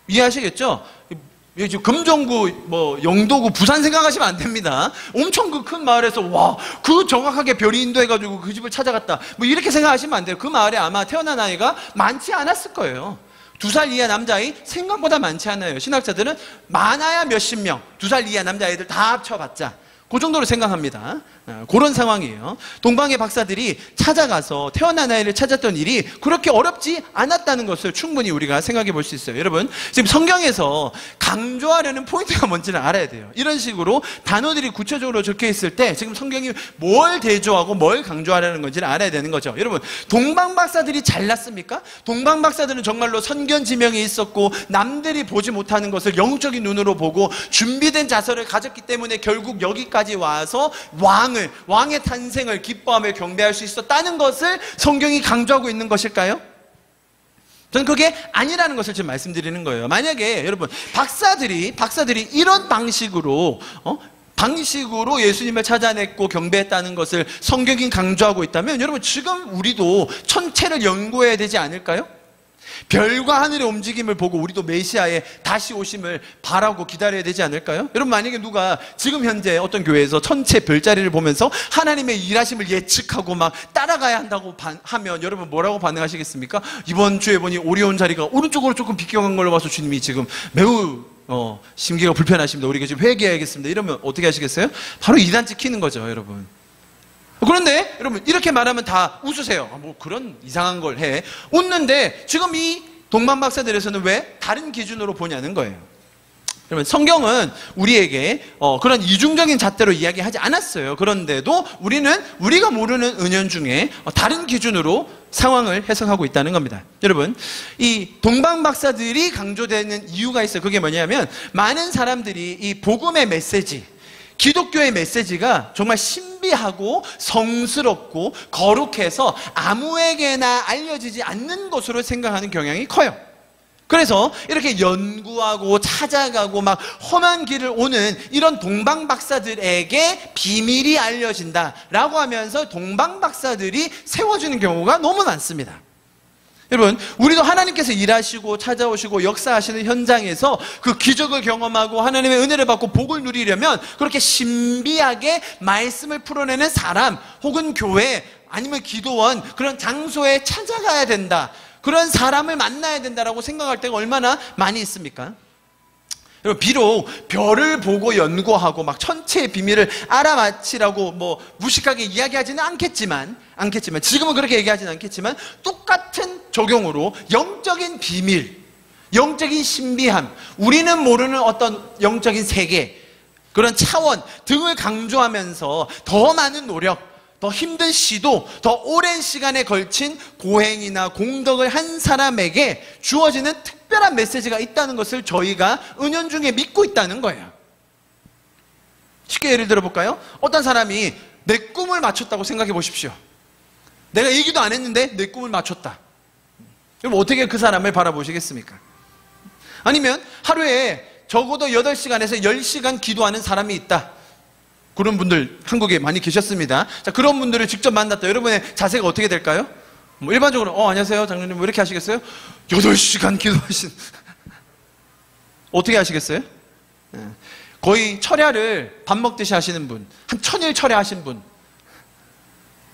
이해하시겠죠? 금정구, 영도구, 부산 생각하시면 안 됩니다. 엄청 그 큰 마을에서 그 정확하게 별이 인도해가지고 그 집을 찾아갔다, 이렇게 생각하시면 안 돼요. 그 마을에 아마 태어난 아이가 많지 않았을 거예요. 2살 이하 남자아이 생각보다 많지 않아요. 신학자들은 많아야 몇십 명, 2살 이하 남자아이들 다 합쳐봤자 그 정도로 생각합니다. 그런 상황이에요. 동방의 박사들이 찾아가서 태어난 아이를 찾았던 일이 그렇게 어렵지 않았다는 것을 충분히 우리가 생각해 볼 수 있어요. 여러분, 지금 성경에서 강조하려는 포인트가 뭔지는 알아야 돼요. 이런 식으로 단어들이 구체적으로 적혀 있을 때 지금 성경이 뭘 대조하고 뭘 강조하려는 건지를 알아야 되는 거죠. 여러분, 동방 박사들이 잘났습니까? 동방 박사들은 정말로 선견지명이 있었고 남들이 보지 못하는 것을 영적인 눈으로 보고 준비된 자세를 가졌기 때문에 결국 여기까지 와서 왕의 탄생을 기뻐하며 경배할 수 있었다는 것을 성경이 강조하고 있는 것일까요? 저는 그게 아니라는 것을 지금 말씀드리는 거예요. 만약에 여러분 박사들이 이런 방식으로 예수님을 찾아냈고 경배했다는 것을 성경이 강조하고 있다면 여러분 지금 우리도 천체를 연구해야 되지 않을까요? 별과 하늘의 움직임을 보고 우리도 메시아의 다시 오심을 바라고 기다려야 되지 않을까요? 여러분, 만약에 누가 지금 현재 어떤 교회에서 천체 별자리를 보면서 하나님의 일하심을 예측하고 막 따라가야 한다고 하면 여러분 뭐라고 반응하시겠습니까? 이번 주에 보니 오리온 자리가 오른쪽으로 조금 비껴간 걸로 봐서 주님이 지금 매우 심기가 불편하십니다. 우리가 지금 회개해야겠습니다. 이러면 어떻게 하시겠어요? 바로 이단 찍히는 거죠, 여러분. 그런데 여러분 이렇게 말하면 다 웃으세요. 그런 이상한 걸 해. 웃는데 지금 이 동방 박사들에서는 왜 다른 기준으로 보냐는 거예요. 여러분, 성경은 우리에게 그런 이중적인 잣대로 이야기하지 않았어요. 그런데도 우리가 모르는 은연 중에 다른 기준으로 상황을 해석하고 있다는 겁니다. 여러분, 이 동방 박사들이 강조되는 이유가 있어요. 그게 뭐냐면 많은 사람들이 이 복음의 메시지, 기독교의 메시지가 정말 신비하고 성스럽고 거룩해서 아무에게나 알려지지 않는 것으로 생각하는 경향이 커요. 그래서 이렇게 연구하고 찾아가고 막 험한 길을 오는 이런 동방 박사들에게 비밀이 알려진다라고 하면서 동방 박사들이 세워지는 경우가 너무 많습니다. 여러분, 우리도 하나님께서 일하시고 찾아오시고 역사하시는 현장에서 그 기적을 경험하고 하나님의 은혜를 받고 복을 누리려면 그렇게 신비하게 말씀을 풀어내는 사람 혹은 교회 아니면 기도원, 그런 장소에 찾아가야 된다, 그런 사람을 만나야 된다라고 생각할 때가 얼마나 많이 있습니까? 여러분, 비록 별을 보고 연구하고 막 천체의 비밀을 알아맞히라고 무식하게 이야기하지는 않겠지만 지금은 그렇게 얘기하지는 않겠지만 똑같은 적용으로 영적인 비밀, 영적인 신비함, 우리는 모르는 어떤 영적인 세계, 그런 차원 등을 강조하면서 더 많은 노력, 더 힘든 시도, 더 오랜 시간에 걸친 고행이나 공덕을 한 사람에게 주어지는 특별한 메시지가 있다는 것을 저희가 은연중에 믿고 있다는 거예요. 쉽게 예를 들어볼까요? 어떤 사람이 내 꿈을 맞췄다고 생각해 보십시오. 내가 얘기도 안 했는데 내 꿈을 맞췄다. 그럼 어떻게 그 사람을 바라보시겠습니까? 아니면 하루에 적어도 8시간에서 10시간 기도하는 사람이 있다. 그런 분들 한국에 많이 계셨습니다. 자, 그런 분들을 직접 만났다. 여러분의 자세가 어떻게 될까요? 뭐 일반적으로 안녕하세요 장로님 뭐 이렇게 하시겠어요? 8시간 기도하신 어떻게 하시겠어요? 거의 철야를 밥 먹듯이 하시는 분, 한 1000일 철야하신 분,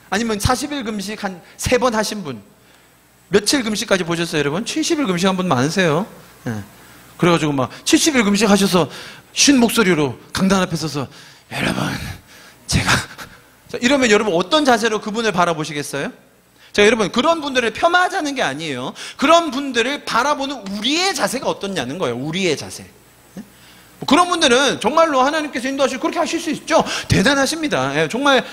아니면 40일 금식 한 3번 하신 분, 며칠 금식까지 보셨어요 여러분? 70일 금식한 분 많으세요. 그래가지고 막 70일 금식 하셔서 쉰 목소리로 강단 앞에 서서 여러분 제가 이러면 여러분 어떤 자세로 그분을 바라보시겠어요? 자, 여러분 그런 분들을 폄하하자는 게 아니에요. 그런 분들을 바라보는 우리의 자세가 어떻냐는 거예요. 우리의 자세. 그런 분들은 정말로 하나님께서 인도하시고 그렇게 하실 수 있죠. 대단하십니다. 정말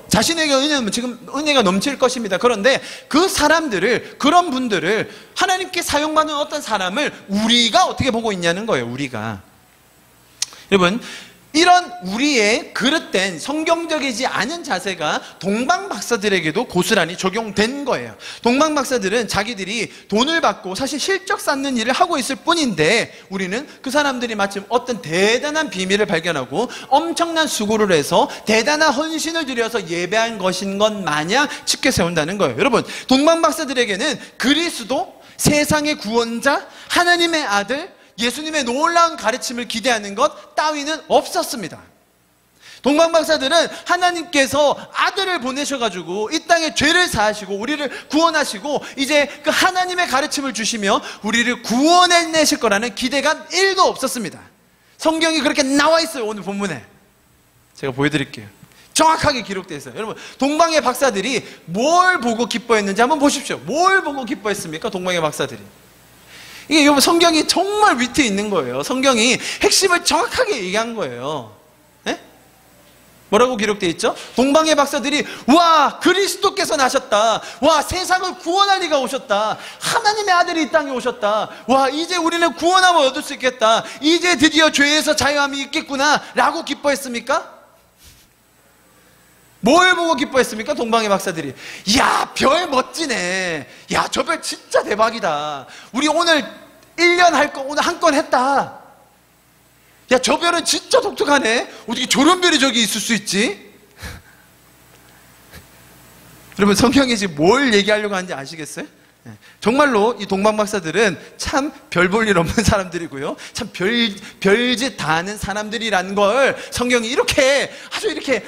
자신에게 은혜는 지금 은혜가 넘칠 것입니다. 그런데 그 사람들을, 그런 분들을, 하나님께 사용받는 어떤 사람을 우리가 어떻게 보고 있냐는 거예요. 우리가. 여러분 이런 우리의 그릇된 성경적이지 않은 자세가 동방박사들에게도 고스란히 적용된 거예요. 동방박사들은 자기들이 돈을 받고 사실 실적 쌓는 일을 하고 있을 뿐인데, 우리는 그 사람들이 마침 어떤 대단한 비밀을 발견하고 엄청난 수고를 해서 대단한 헌신을 들여서 예배한 것인 것 마냥 쉽게 세운다는 거예요. 여러분 동방박사들에게는 그리스도, 세상의 구원자, 하나님의 아들, 예수님의 놀라운 가르침을 기대하는 것 따위는 없었습니다. 동방박사들은 하나님께서 아들을 보내셔가지고 이 땅에 죄를 사하시고 우리를 구원하시고 이제 그 하나님의 가르침을 주시며 우리를 구원해내실 거라는 기대가 1도 없었습니다. 성경이 그렇게 나와 있어요. 오늘 본문에 제가 보여드릴게요. 정확하게 기록되어 있어요. 여러분 동방의 박사들이 뭘 보고 기뻐했는지 한번 보십시오. 뭘 보고 기뻐했습니까? 동방의 박사들이. 이게 여러분 성경이 정말 위트에 있는 거예요. 성경이 핵심을 정확하게 얘기한 거예요. 네? 뭐라고 기록되어 있죠? 동방의 박사들이 와 그리스도께서 나셨다. 와 세상을 구원할 이가 오셨다. 하나님의 아들이 이 땅에 오셨다. 와 이제 우리는 구원함을 얻을 수 있겠다. 이제 드디어 죄에서 자유함이 있겠구나 라고 기뻐했습니까? 뭘 보고 기뻐했습니까? 동방의 박사들이 야 별 멋지네. 야 저 별 진짜 대박이다. 우리 오늘 1년 할 거 오늘 한 건 했다. 야 저 별은 진짜 독특하네. 어떻게 저런 별이 저기 있을 수 있지? 여러분 성경이 지금 뭘 얘기하려고 하는지 아시겠어요? 정말로 이 동방박사들은 참 별 볼 일 없는 사람들이고요, 참 별짓 다 하는 사람들이라는 걸 성경이 이렇게 아주 이렇게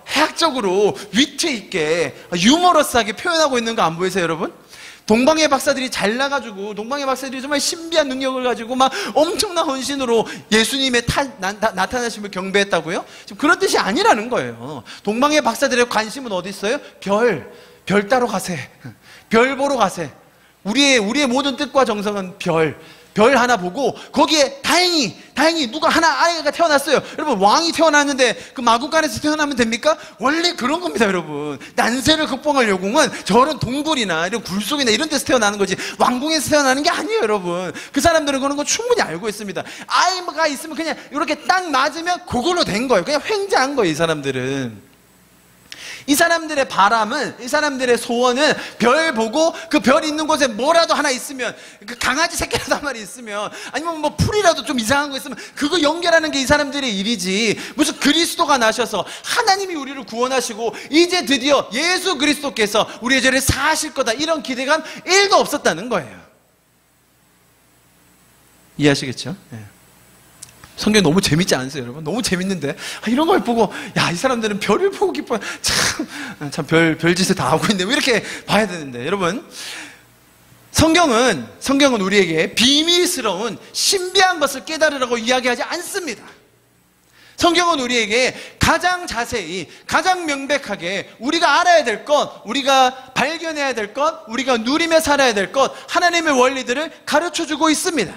해학적으로 위트 있게 유머러스하게 표현하고 있는 거 안 보이세요 여러분? 동방의 박사들이 잘나가지고 동방의 박사들이 정말 신비한 능력을 가지고 막 엄청난 헌신으로 예수님의 나타나심을 경배했다고요? 지금 그런 뜻이 아니라는 거예요. 동방의 박사들의 관심은 어디 있어요? 별 따러 가세. 별 보러 가세. 우리의 모든 뜻과 정성은 별 하나 보고 거기에 다행히 누가 하나 아이가 태어났어요. 여러분 왕이 태어났는데 그 마구간에서 태어나면 됩니까? 원래 그런 겁니다 여러분. 난세를 극복할 여공은 저런 동굴이나 이런 굴속이나 이런 데서 태어나는 거지 왕궁에서 태어나는 게 아니에요 여러분. 그 사람들은 그런 거 충분히 알고 있습니다. 아이가 있으면 그냥 이렇게 딱 맞으면 그걸로 된 거예요. 그냥 횡재한 거예요 이 사람들은. 이 사람들의 바람은, 이 사람들의 소원은 별 보고 그 별 있는 곳에 뭐라도 하나 있으면, 그 강아지 새끼라도 한 마리 있으면, 아니면 뭐 풀이라도 좀 이상한 거 있으면 그거 연결하는 게 이 사람들의 일이지, 무슨 그리스도가 나셔서 하나님이 우리를 구원하시고 이제 드디어 예수 그리스도께서 우리의 죄를 사하실 거다 이런 기대감 1도 없었다는 거예요. 이해하시겠죠? 네. 성경 너무 재밌지 않으세요 여러분? 너무 재밌는데 이런 걸 보고 야 이 사람들은 별을 보고 기뻐. 참 별짓을 다 하고 있네. 왜 이렇게 봐야 되는데 여러분, 성경은 우리에게 비밀스러운 신비한 것을 깨달으라고 이야기하지 않습니다. 성경은 우리에게 가장 자세히, 가장 명백하게 우리가 알아야 될 것, 우리가 발견해야 될 것, 우리가 누리며 살아야 될 것, 하나님의 원리들을 가르쳐주고 있습니다.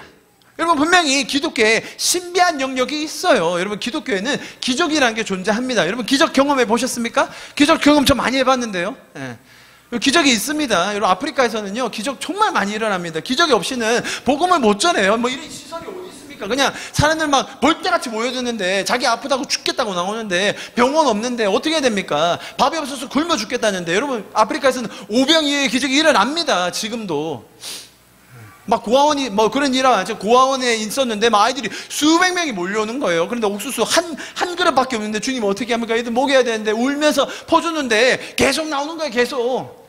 여러분 분명히 기독교에 신비한 영역이 있어요. 여러분 기독교에는 기적이라는 게 존재합니다. 여러분 기적 경험해 보셨습니까? 기적 경험 저 많이 해봤는데요. 네. 기적이 있습니다. 여러분 아프리카에서는요 기적 정말 많이 일어납니다. 기적이 없이는 복음을 못 전해요. 뭐 이런 시설이 어디 있습니까? 그냥 사람들 막 벌떼같이 모여드는데 자기 아프다고 죽겠다고 나오는데 병원 없는데 어떻게 해야 됩니까? 밥이 없어서 굶어 죽겠다는데 여러분 아프리카에서는 오병이어의 기적이 일어납니다. 지금도. 막 고아원이 뭐 그런 일화, 고아원에 있었는데 막 아이들이 수백 명이 몰려오는 거예요. 그런데 옥수수 한 그릇밖에 없는데 주님 어떻게 합니까? 애들 먹여야 되는데 울면서 퍼주는데 계속 나오는 거예요. 계속.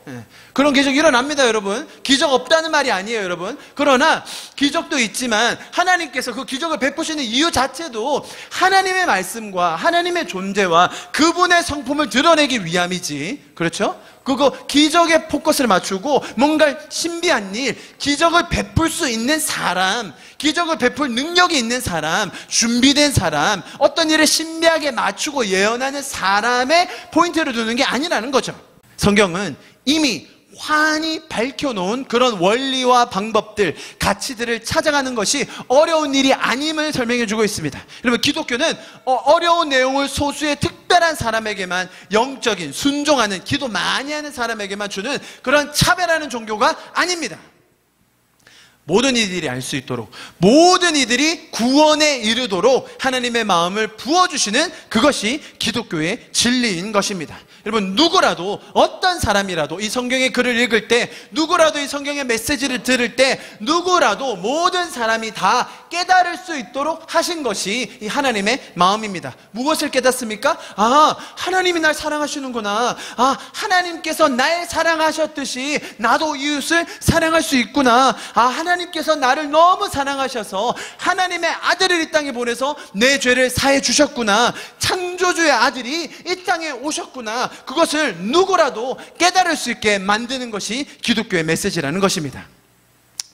그런 기적 일어납니다, 여러분. 기적 없다는 말이 아니에요, 여러분. 그러나 기적도 있지만 하나님께서 그 기적을 베푸시는 이유 자체도 하나님의 말씀과 하나님의 존재와 그분의 성품을 드러내기 위함이지. 그렇죠? 그거 기적에 포커스를 맞추고 뭔가 신비한 일, 기적을 베풀 수 있는 사람, 기적을 베풀 능력이 있는 사람, 준비된 사람, 어떤 일을 신비하게 맞추고 예언하는 사람의 포인트를 두는 게 아니라는 거죠. 성경은 이미 환히 밝혀놓은 그런 원리와 방법들, 가치들을 찾아가는 것이 어려운 일이 아님을 설명해주고 있습니다. 여러분, 기독교는 어려운 내용을 소수의 특별한 사람에게만, 영적인 순종하는, 기도 많이 하는 사람에게만 주는 그런 차별하는 종교가 아닙니다. 모든 이들이 알 수 있도록, 모든 이들이 구원에 이르도록 하나님의 마음을 부어주시는 그것이 기독교의 진리인 것입니다. 여러분, 누구라도, 어떤 사람이라도 이 성경의 글을 읽을 때, 누구라도 이 성경의 메시지를 들을 때, 누구라도 모든 사람이 다 깨달을 수 있도록 하신 것이 이 하나님의 마음입니다. 무엇을 깨닫습니까? 아, 하나님이 날 사랑하시는구나. 아, 하나님께서 날 사랑하셨듯이 나도 이웃을 사랑할 수 있구나. 아, 하나님께서 나를 너무 사랑하셔서 하나님의 아들을 이 땅에 보내서 내 죄를 사해 주셨구나. 창조주의 아들이 이 땅에 오셨구나. 그것을 누구라도 깨달을 수 있게 만드는 것이 기독교의 메시지라는 것입니다.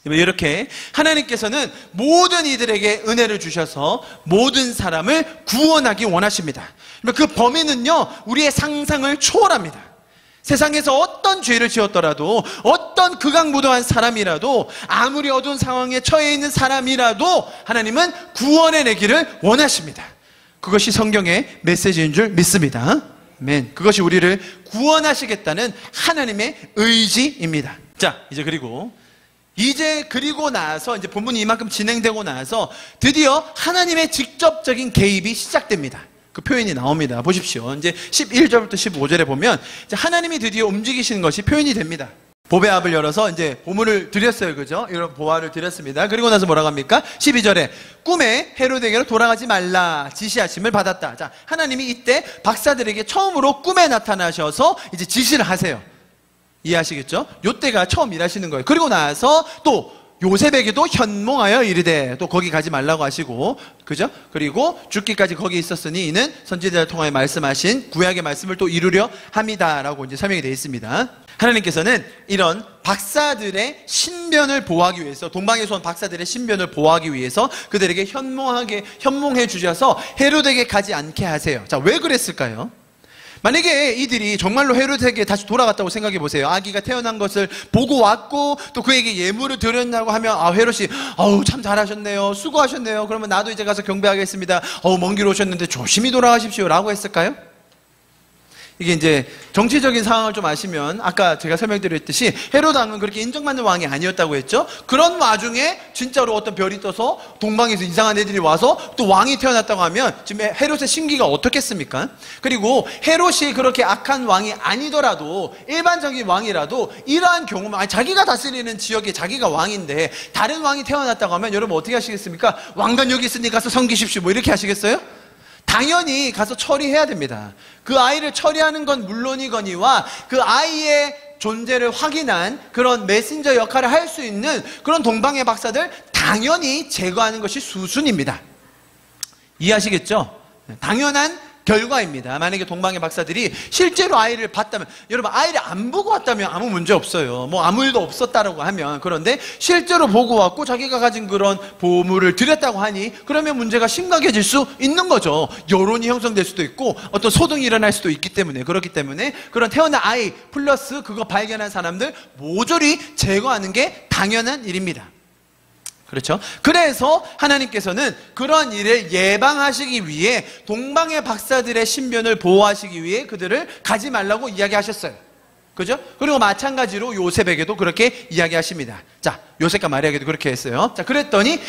이렇게 하나님께서는 모든 이들에게 은혜를 주셔서 모든 사람을 구원하기 원하십니다. 그 범위는요, 우리의 상상을 초월합니다. 세상에서 어떤 죄를 지었더라도, 어떤 극악무도한 사람이라도, 아무리 어두운 상황에 처해 있는 사람이라도 하나님은 구원해 내기를 원하십니다. 그것이 성경의 메시지인 줄 믿습니다. 아멘. 그것이 우리를 구원하시겠다는 하나님의 의지입니다. 자, 이제 그리고 나서, 이제 본문이 이만큼 진행되고 나서 드디어 하나님의 직접적인 개입이 시작됩니다. 그 표현이 나옵니다. 보십시오. 이제 11절부터 15절에 보면 이제 하나님이 드디어 움직이시는 것이 표현이 됩니다. 보배합을 열어서 이제 보물을 드렸어요. 그죠? 이런 보화를 드렸습니다. 그리고 나서 뭐라고 합니까? 12절에 꿈에 헤로데에게로 돌아가지 말라 지시하심을 받았다. 자, 하나님이 이때 박사들에게 처음으로 꿈에 나타나셔서 이제 지시를 하세요. 이해하시겠죠? 요때가 처음 일하시는 거예요. 그리고 나서 또 요셉에게도 현몽하여 이르되, 또 거기 가지 말라고 하시고, 그죠? 그리고 죽기까지 거기 있었으니 이는 선지자를 통하여 말씀하신 구약의 말씀을 또 이루려 함이다라고 이제 설명이 되어 있습니다. 하나님께서는 이런 박사들의 신변을 보호하기 위해서, 동방에서 온 박사들의 신변을 보호하기 위해서 그들에게 현몽해 주셔서 헤롯에게 가지 않게 하세요. 자, 왜 그랬을까요? 만약에 이들이 정말로 헤롯에게 다시 돌아갔다고 생각해 보세요. 아기가 태어난 것을 보고 왔고 또 그에게 예물을 드렸냐고 하면, 아, 헤롯이 참 잘하셨네요, 수고하셨네요, 그러면 나도 이제 가서 경배하겠습니다, 먼 길 오셨는데 조심히 돌아가십시오 라고 했을까요? 이게 이제 정치적인 상황을 좀 아시면 아까 제가 설명드렸듯이 헤롯 왕은 그렇게 인정받는 왕이 아니었다고 했죠. 그런 와중에 진짜로 어떤 별이 떠서 동방에서 이상한 애들이 와서 또 왕이 태어났다고 하면 지금 헤롯의 심기가 어떻겠습니까? 그리고 헤롯이 그렇게 악한 왕이 아니더라도, 일반적인 왕이라도 이러한 경우만, 자기가 다스리는 지역에 자기가 왕인데 다른 왕이 태어났다고 하면 여러분 어떻게 하시겠습니까? 왕관 여기 있으니 가서 섬기십시오 뭐 이렇게 하시겠어요? 당연히 가서 처리해야 됩니다. 그 아이를 처리하는 건 물론이거니와 그 아이의 존재를 확인한 그런 메신저 역할을 할 수 있는 그런 동방의 박사들 당연히 제거하는 것이 수순입니다. 이해하시겠죠? 당연한 결과입니다. 만약에 동방의 박사들이 실제로 아이를 봤다면, 여러분 아이를 안 보고 왔다면 아무 문제 없어요. 뭐 아무 일도 없었다라고 하면. 그런데 실제로 보고 왔고 자기가 가진 그런 보물을 드렸다고 하니 그러면 문제가 심각해질 수 있는 거죠. 여론이 형성될 수도 있고 어떤 소동이 일어날 수도 있기 때문에, 그렇기 때문에 그런 태어난 아이 플러스 그거 발견한 사람들 모조리 제거하는 게 당연한 일입니다. 그렇죠? 그래서 하나님께서는 그런 일을 예방하시기 위해 동방의 박사들의 신변을 보호하시기 위해 그들을 가지 말라고 이야기하셨어요. 그죠? 그리고 마찬가지로 요셉에게도 그렇게 이야기하십니다. 자, 요셉과 마리아에게도 그렇게 했어요. 자, 그랬더니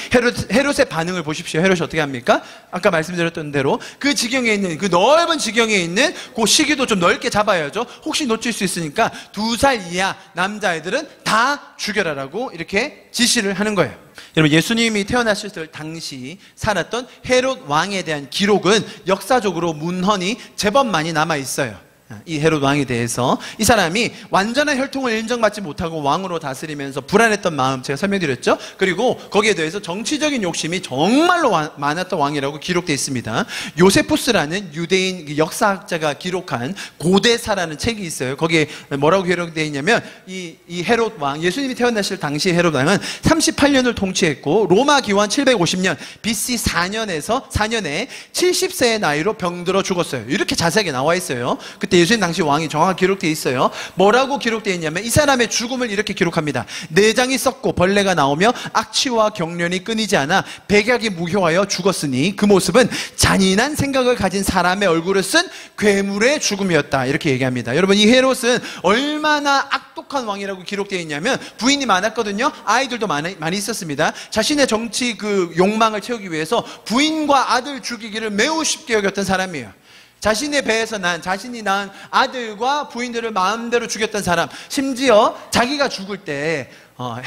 헤롯의 반응을 보십시오. 헤롯이 어떻게 합니까? 아까 말씀드렸던 대로 그 지경에 있는, 그 넓은 지경에 있는 그 시기도 좀 넓게 잡아야죠. 혹시 놓칠 수 있으니까 2살 이하 남자애들은 다 죽여라라고 이렇게 지시를 하는 거예요. 여러분, 예수님이 태어나실 당시 살았던 헤롯 왕에 대한 기록은 역사적으로 문헌이 제법 많이 남아 있어요. 이 헤롯 왕에 대해서 이 사람이 완전한 혈통을 인정받지 못하고 왕으로 다스리면서 불안했던 마음 제가 설명드렸죠. 그리고 거기에 대해서 정치적인 욕심이 정말로 많았던 왕이라고 기록되어 있습니다. 요세푸스라는 유대인 역사학자가 기록한 고대사라는 책이 있어요. 거기에 뭐라고 기록되어 있냐면 이 헤롯 왕, 예수님이 태어나실 당시 헤롯 왕은 38년을 통치했고 로마 기원 750년 BC 4년에 70세의 나이로 병들어 죽었어요. 이렇게 자세하게 나와 있어요. 그때 예수님 당시 왕이 정확하게 기록되어 있어요. 뭐라고 기록되어 있냐면 이 사람의 죽음을 이렇게 기록합니다. 내장이 썩고 벌레가 나오며 악취와 경련이 끊이지 않아 백약이 무효하여 죽었으니 그 모습은 잔인한 생각을 가진 사람의 얼굴을 쓴 괴물의 죽음이었다. 이렇게 얘기합니다. 여러분, 이 헤롯은 얼마나 악독한 왕이라고 기록되어 있냐면 부인이 많았거든요. 아이들도 많이 있었습니다. 자신의 정치 그 욕망을 채우기 위해서 부인과 아들 죽이기를 매우 쉽게 여겼던 사람이에요. 자신의 배에서 자신이 낳은 아들과 부인들을 마음대로 죽였던 사람, 심지어 자기가 죽을 때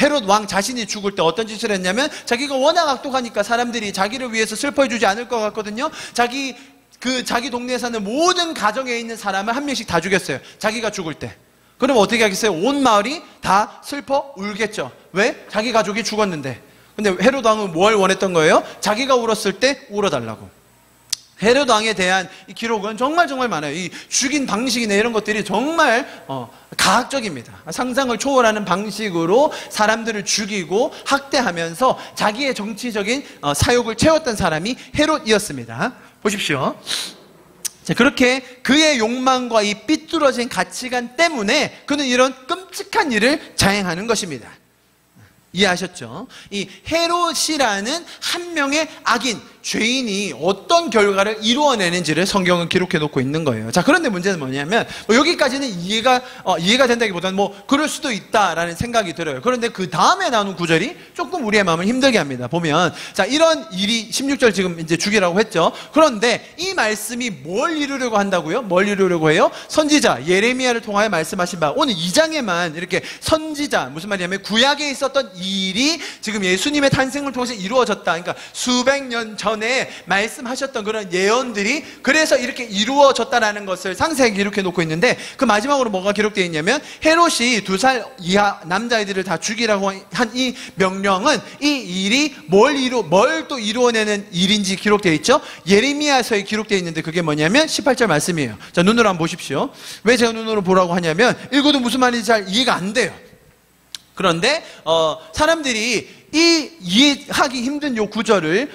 헤롯 왕 자신이 죽을 때 어떤 짓을 했냐면 자기가 워낙 악독하니까 사람들이 자기를 위해서 슬퍼해주지 않을 것 같거든요. 자기 동네에 사는 모든 가정에 있는 사람을 한 명씩 다 죽였어요. 자기가 죽을 때. 그럼 어떻게 하겠어요? 온 마을이 다 슬퍼 울겠죠. 왜? 자기 가족이 죽었는데. 근데 헤롯 왕은 뭘 원했던 거예요? 자기가 울었을 때 울어달라고. 헤롯 왕에 대한 이 기록은 정말 많아요. 이 죽인 방식이나 이런 것들이 정말 가학적입니다. 상상을 초월하는 방식으로 사람들을 죽이고 학대하면서 자기의 정치적인 사욕을 채웠던 사람이 헤롯이었습니다. 보십시오. 자, 그렇게 그의 욕망과 이 삐뚤어진 가치관 때문에 그는 이런 끔찍한 일을 자행하는 것입니다. 이해하셨죠? 이 헤롯이라는 한 명의 악인, 죄인이 어떤 결과를 이루어내는지를 성경은 기록해 놓고 있는 거예요. 자, 그런데 문제는 뭐냐면 여기까지는 이해가 된다기보다는 그럴 수도 있다라는 생각이 들어요. 그런데 그 다음에 나오는 구절이 조금 우리의 마음을 힘들게 합니다. 보면 자, 이런 일이 16절 지금 이제 죽이라고 했죠. 그런데 이 말씀이 뭘 이루려고 한다고요? 뭘 이루려고 해요? 선지자 예레미야를 통하여 말씀하신 바, 오늘 2장에만 이렇게 선지자, 무슨 말이냐면 구약에 있었던 일이 지금 예수님의 탄생을 통해서 이루어졌다. 그러니까 수백 년 전 말씀하셨던 그런 예언들이 그래서 이렇게 이루어졌다라는 것을 상세하게 기록해 놓고 있는데, 그 마지막으로 뭐가 기록되어 있냐면 헤롯이 2살 이하 남자아이들을 다 죽이라고 한 이 명령은 이 일이 뭘 또 이루어내는 일인지 기록되어 있죠. 예레미야서에 기록되어 있는데 그게 뭐냐면 18절 말씀이에요. 자, 눈으로 한번 보십시오. 왜 제가 눈으로 보라고 하냐면 읽어도 무슨 말인지 잘 이해가 안 돼요. 그런데 사람들이 이 이해하기 힘든 요 구절을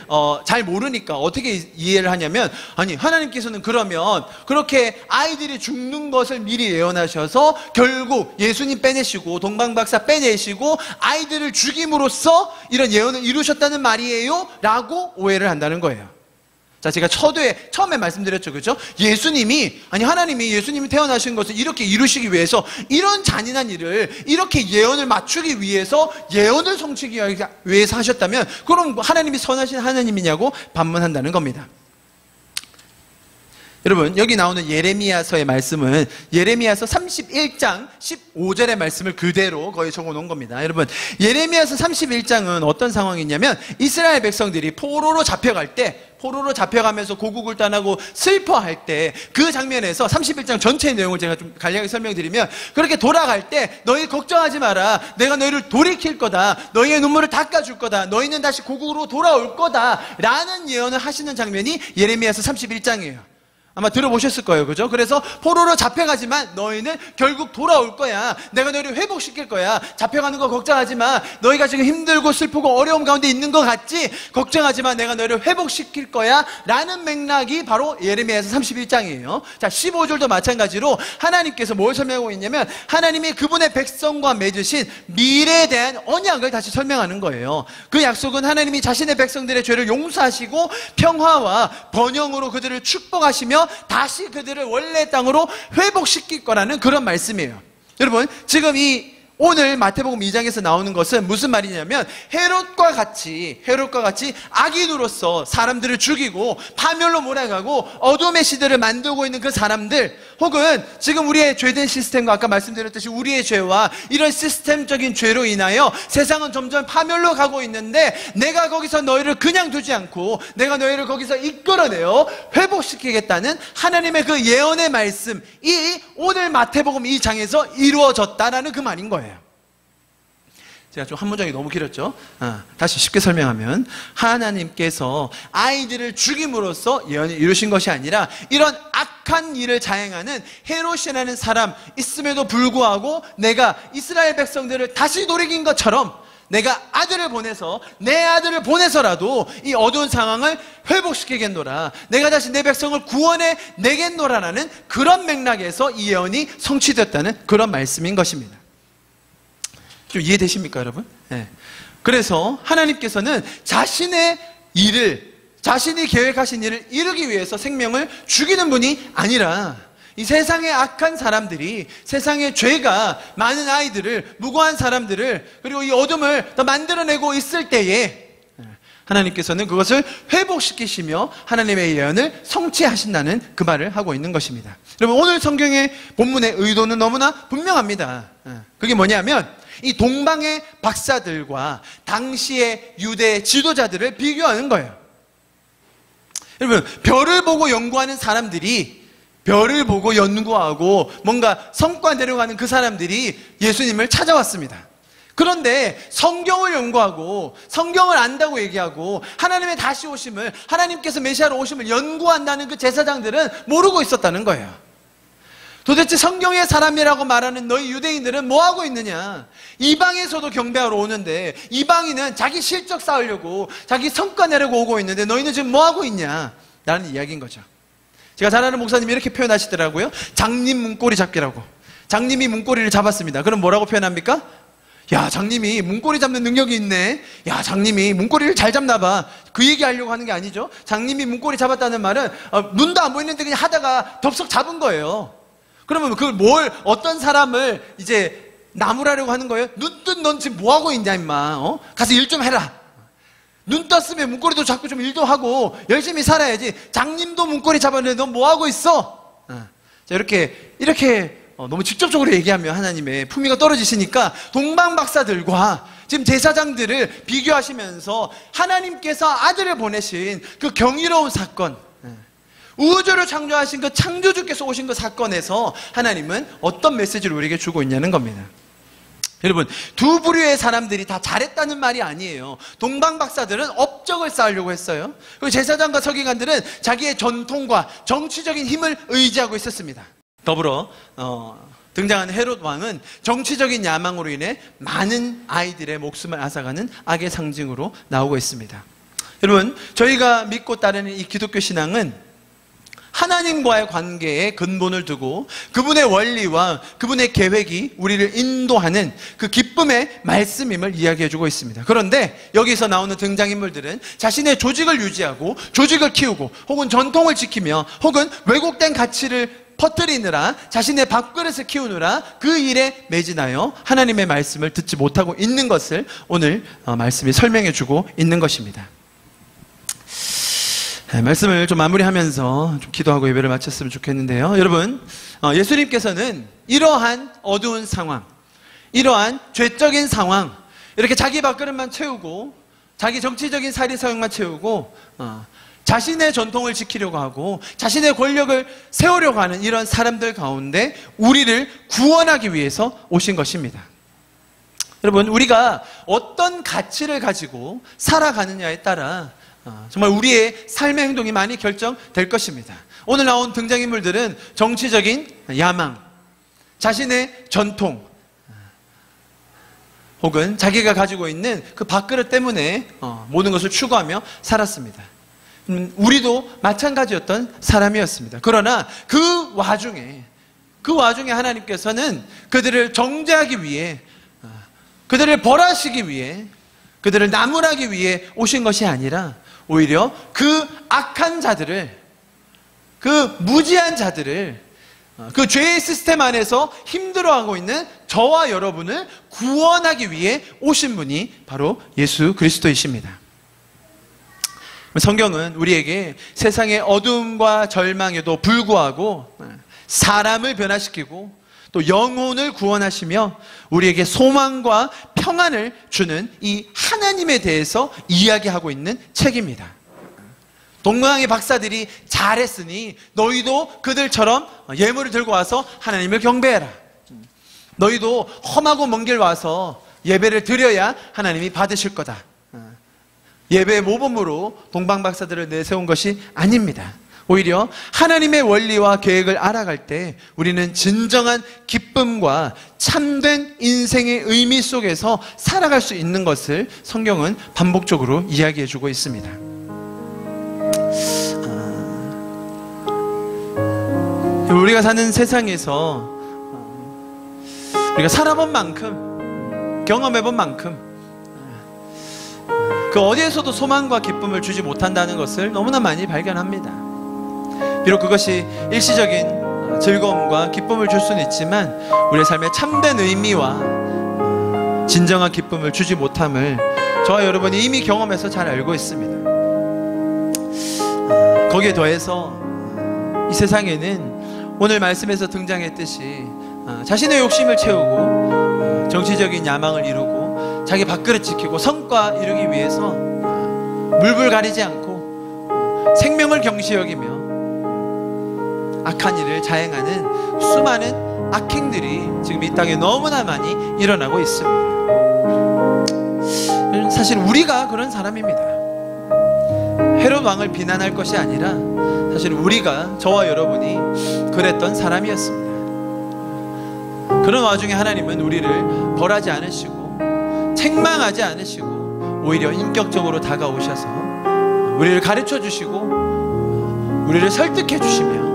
잘 모르니까 어떻게 이해를 하냐면, 아니 하나님께서는 그러면 그렇게 아이들이 죽는 것을 미리 예언하셔서 결국 예수님 빼내시고 동방박사 빼내시고 아이들을 죽임으로써 이런 예언을 이루셨다는 말이에요? 라고 오해를 한다는 거예요. 자, 제가 처음에 말씀드렸죠. 그죠? 하나님이 예수님이 태어나신 것을 이렇게 이루시기 위해서 이런 잔인한 일을 이렇게 예언을 맞추기 위해서 예언을 성취하기 위해서 하셨다면 그럼 하나님이 선하신 하나님이냐고 반문한다는 겁니다. 여러분, 여기 나오는 예레미야서의 말씀은 예레미야서 31장 15절의 말씀을 그대로 거의 적어 놓은 겁니다. 여러분, 예레미야서 31장은 어떤 상황이냐면 이스라엘 백성들이 포로로 잡혀가면서 고국을 떠나고 슬퍼할 때 그 장면에서 31장 전체의 내용을 제가 좀 간략하게 설명드리면, 그렇게 돌아갈 때 너희 걱정하지 마라, 내가 너희를 돌이킬 거다, 너희의 눈물을 닦아줄 거다, 너희는 다시 고국으로 돌아올 거다 라는 예언을 하시는 장면이 예레미야서 31장이에요. 아마 들어보셨을 거예요. 그죠? 그래서 포로로 잡혀가지만 너희는 결국 돌아올 거야. 내가 너희를 회복시킬 거야. 잡혀가는 거 걱정하지 마. 너희가 지금 힘들고 슬프고 어려움 가운데 있는 것 같지? 걱정하지 마. 내가 너희를 회복시킬 거야. 라는 맥락이 바로 예레미야서 31장이에요. 자, 15절도 마찬가지로 하나님께서 뭘 설명하고 있냐면 하나님이 그분의 백성과 맺으신 미래에 대한 언약을 다시 설명하는 거예요. 그 약속은 하나님이 자신의 백성들의 죄를 용서하시고 평화와 번영으로 그들을 축복하시며 다시 그들을 원래 땅으로 회복시킬 거라는 그런 말씀이에요. 여러분, 지금 오늘 마태복음 2장에서 나오는 것은 무슨 말이냐면 헤롯과 같이 악인으로서 사람들을 죽이고 파멸로 몰아가고 어둠의 시대를 만들고 있는 그 사람들, 혹은 지금 우리의 죄된 시스템과 아까 말씀드렸듯이 우리의 죄와 이런 시스템적인 죄로 인하여 세상은 점점 파멸로 가고 있는데, 내가 거기서 너희를 그냥 두지 않고 내가 너희를 거기서 이끌어내어 회복시키겠다는 하나님의 그 예언의 말씀이 오늘 마태복음 2장에서 이루어졌다라는 그 말인 거예요. 제가 좀 한 문장이 너무 길었죠? 다시 쉽게 설명하면, 하나님께서 아이들을 죽임으로써 예언을 이루신 것이 아니라 이런 악한 일을 자행하는 헤롯이라는 사람 있음에도 불구하고 내가 이스라엘 백성들을 다시 돌이킨 것처럼 내가 내 아들을 보내서라도 이 어두운 상황을 회복시키겠노라, 내가 다시 내 백성을 구원해 내겠노라라는 그런 맥락에서 이 예언이 성취됐다는 그런 말씀인 것입니다. 좀 이해되십니까, 여러분? 네. 그래서 하나님께서는 자신이 계획하신 일을 이루기 위해서 생명을 죽이는 분이 아니라, 이 세상의 악한 사람들이, 세상의 죄가 많은 아이들을, 무고한 사람들을, 그리고 이 어둠을 더 만들어내고 있을 때에 하나님께서는 그것을 회복시키시며 하나님의 예언을 성취하신다는 그 말을 하고 있는 것입니다. 여러분, 오늘 성경의 본문의 의도는 너무나 분명합니다. 그게 뭐냐면 이 동방의 박사들과 당시의 유대 지도자들을 비교하는 거예요. 여러분, 별을 보고 연구하는 사람들이, 별을 보고 연구하고 뭔가 성과 내려가는 그 사람들이 예수님을 찾아왔습니다. 그런데 성경을 연구하고 성경을 안다고 얘기하고 하나님의 다시 오심을, 하나님께서 메시아로 오심을 연구한다는 그 제사장들은 모르고 있었다는 거예요. 도대체 성경의 사람이라고 말하는 너희 유대인들은 뭐하고 있느냐? 이방에서도 경배하러 오는데, 이방인은 자기 실적 쌓으려고 자기 성과 내려고 오고 있는데 너희는 지금 뭐하고 있냐? 라는 이야기인 거죠. 제가 잘 아는 목사님이 이렇게 표현하시더라고요. 장님 문고리 잡기라고. 장님이 문고리를 잡았습니다. 그럼 뭐라고 표현합니까? 야, 장님이 문고리 잡는 능력이 있네. 야, 장님이 문고리를 잘 잡나 봐. 그 얘기 하려고 하는 게 아니죠. 장님이 문고리 잡았다는 말은 눈도 안 보이는데 그냥 하다가 덥석 잡은 거예요. 그러면 어떤 사람을 이제 나무라려고 하는 거예요? 눈 뜬 넌 지금 뭐 하고 있냐, 임마. 가서 일 좀 해라. 눈 떴으면 문고리도 잡고 좀 일도 하고 열심히 살아야지. 장님도 문고리 잡았는데 넌 뭐 하고 있어? 자, 이렇게 너무 직접적으로 얘기하면 하나님의 품위가 떨어지시니까 동방 박사들과 지금 제사장들을 비교하시면서 하나님께서 아들을 보내신 그 경이로운 사건, 우주를 창조하신 그 창조주께서 오신 그 사건에서 하나님은 어떤 메시지를 우리에게 주고 있냐는 겁니다. 여러분, 두 부류의 사람들이 다 잘했다는 말이 아니에요. 동방 박사들은 업적을 쌓으려고 했어요. 그리고 제사장과 서기관들은 자기의 전통과 정치적인 힘을 의지하고 있었습니다. 더불어 등장하는 헤롯 왕은 정치적인 야망으로 인해 많은 아이들의 목숨을 앗아가는 악의 상징으로 나오고 있습니다. 여러분, 저희가 믿고 따르는 이 기독교 신앙은 하나님과의 관계에 근본을 두고 그분의 원리와 그분의 계획이 우리를 인도하는 그 기쁨의 말씀임을 이야기해주고 있습니다. 그런데 여기서 나오는 등장인물들은 자신의 조직을 유지하고 조직을 키우고 혹은 전통을 지키며 혹은 왜곡된 가치를 퍼뜨리느라 자신의 밥그릇을 키우느라 그 일에 매진하여 하나님의 말씀을 듣지 못하고 있는 것을 오늘 말씀이 설명해주고 있는 것입니다. 말씀을 좀 마무리하면서 좀 기도하고 예배를 마쳤으면 좋겠는데요. 여러분, 예수님께서는 이러한 어두운 상황, 이러한 죄적인 상황, 이렇게 자기 밥그릇만 채우고 자기 정치적인 사리사욕만 채우고 자신의 전통을 지키려고 하고 자신의 권력을 세우려고 하는 이런 사람들 가운데 우리를 구원하기 위해서 오신 것입니다. 여러분, 우리가 어떤 가치를 가지고 살아가느냐에 따라 정말 우리의 삶의 행동이 많이 결정될 것입니다. 오늘 나온 등장인물들은 정치적인 야망, 자신의 전통, 혹은 자기가 가지고 있는 그 밥그릇 때문에 모든 것을 추구하며 살았습니다. 우리도 마찬가지였던 사람이었습니다. 그러나 그 와중에 하나님께서는 그들을 정죄하기 위해, 그들을 벌하시기 위해, 그들을 나무라기 위해 오신 것이 아니라 오히려 그 악한 자들을, 그 무지한 자들을 그 죄의 시스템 안에서 힘들어하고 있는 저와 여러분을 구원하기 위해 오신 분이 바로 예수 그리스도이십니다. 성경은 우리에게 세상의 어둠과 절망에도 불구하고 사람을 변화시키고 또 영혼을 구원하시며 우리에게 소망과 평안을 주는 이 하나님에 대해서 이야기하고 있는 책입니다. 동방의 박사들이 잘했으니 너희도 그들처럼 예물을 들고 와서 하나님을 경배해라. 너희도 험하고 먼 길 와서 예배를 드려야 하나님이 받으실 거다. 예배의 모범으로 동방 박사들을 내세운 것이 아닙니다. 오히려 하나님의 원리와 계획을 알아갈 때 우리는 진정한 기쁨과 참된 인생의 의미 속에서 살아갈 수 있는 것을 성경은 반복적으로 이야기해주고 있습니다. 우리가 사는 세상에서 우리가 살아본 만큼, 경험해본 만큼 그 어디에서도 소망과 기쁨을 주지 못한다는 것을 너무나 많이 발견합니다. 비록 그것이 일시적인 즐거움과 기쁨을 줄 수는 있지만 우리의 삶에 참된 의미와 진정한 기쁨을 주지 못함을 저와 여러분이 이미 경험해서 잘 알고 있습니다. 거기에 더해서 이 세상에는 오늘 말씀에서 등장했듯이 자신의 욕심을 채우고 정치적인 야망을 이루고 자기 밥그릇 지키고 성과 이루기 위해서 물불 가리지 않고 생명을 경시 여기며 악한 일을 자행하는 수많은 악행들이 지금 이 땅에 너무나 많이 일어나고 있습니다. 사실 우리가 그런 사람입니다. 헤롯 왕을 비난할 것이 아니라 사실 우리가, 저와 여러분이 그랬던 사람이었습니다. 그런 와중에 하나님은 우리를 벌하지 않으시고 책망하지 않으시고 오히려 인격적으로 다가오셔서 우리를 가르쳐 주시고 우리를 설득해 주시며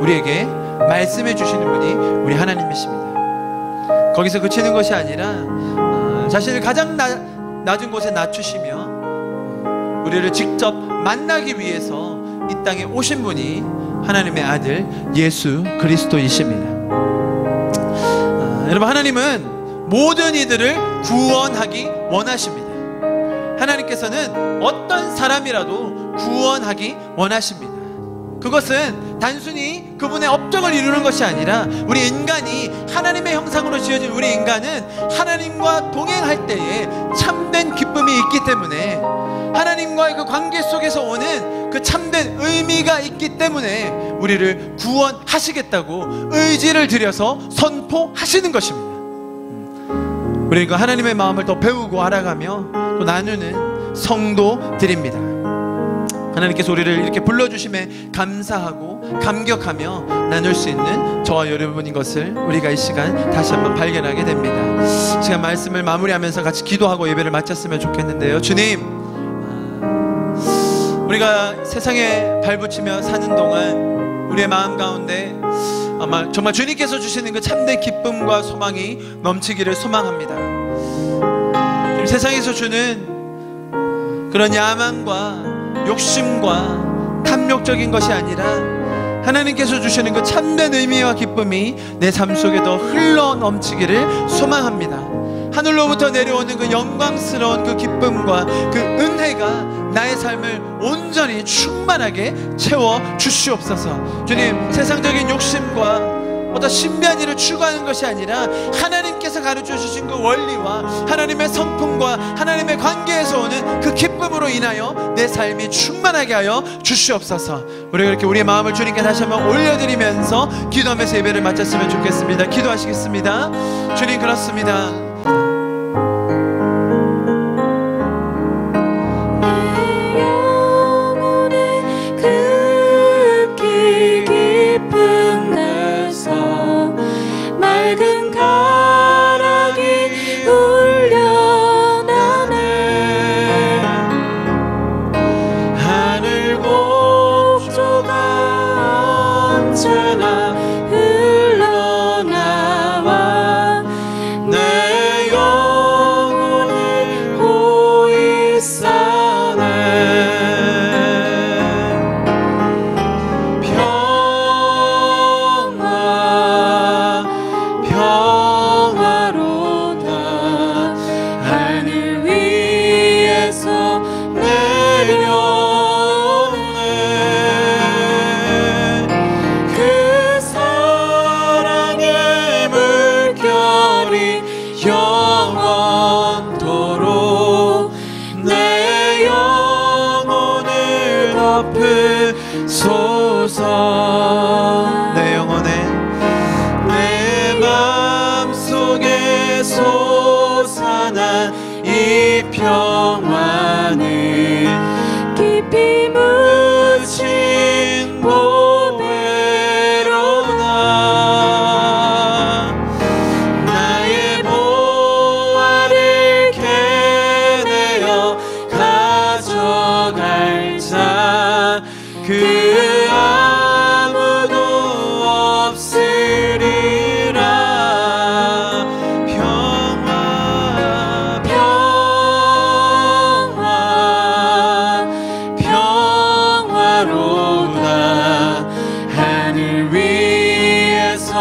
우리에게 말씀해 주시는 분이 우리 하나님이십니다. 거기서 그치는 것이 아니라 자신을 가장 낮은 곳에 낮추시며 우리를 직접 만나기 위해서 이 땅에 오신 분이 하나님의 아들 예수 그리스도이십니다. 여러분, 하나님은 모든 이들을 구원하기 원하십니다. 하나님께서는 어떤 사람이라도 구원하기 원하십니다. 그것은 단순히 그분의 업적을 이루는 것이 아니라 우리 인간이 하나님의 형상으로 지어진 우리 인간은 하나님과 동행할 때에 참된 기쁨이 있기 때문에 하나님과의 그 관계 속에서 오는 그 참된 의미가 있기 때문에 우리를 구원하시겠다고 의지를 들여서 선포하시는 것입니다. 우리가 하나님의 마음을 더 배우고 알아가며 또 나누는 성도들입니다. 하나님께서 우리를 이렇게 불러주심에 감사하고 감격하며 나눌 수 있는 저와 여러분인 것을 우리가 이 시간 다시 한번 발견하게 됩니다. 시간 말씀을 마무리하면서 같이 기도하고 예배를 마쳤으면 좋겠는데요. 주님, 우리가 세상에 발붙이며 사는 동안 우리의 마음 가운데 아마 정말 주님께서 주시는 그 참된 기쁨과 소망이 넘치기를 소망합니다. 지금 세상에서 주는 그런 야망과 욕심과 탐욕적인 것이 아니라 하나님께서 주시는 그 참된 의미와 기쁨이 내 삶 속에 더 흘러 넘치기를 소망합니다. 하늘로부터 내려오는 그 영광스러운 그 기쁨과 그 은혜가 나의 삶을 온전히 충만하게 채워 주시옵소서. 주님, 세상적인 욕심과 어떤 신비한 일을 추구하는 것이 아니라 하나님께서 가르쳐 주신 그 원리와 하나님의 성품과 하나님의 관계에서 오는 그 기쁨으로 인하여 내 삶이 충만하게 하여 주시옵소서. 우리가 이렇게 우리의 마음을 주님께 다시 한번 올려드리면서 기도하면서 예배를 마쳤으면 좋겠습니다. 기도하시겠습니다. 주님, 그렇습니다. 흘러나와 내 물결이 영원토록 내 영혼을 덮으소서. 내 영혼에 내 마음속에 솟아난 이 평화는 깊이 묻힌 보배로다. 나의 보화를 캐내어 가져갈 자 그 아무도 없으리라. 평화 평화 평화로다. 하늘 위에서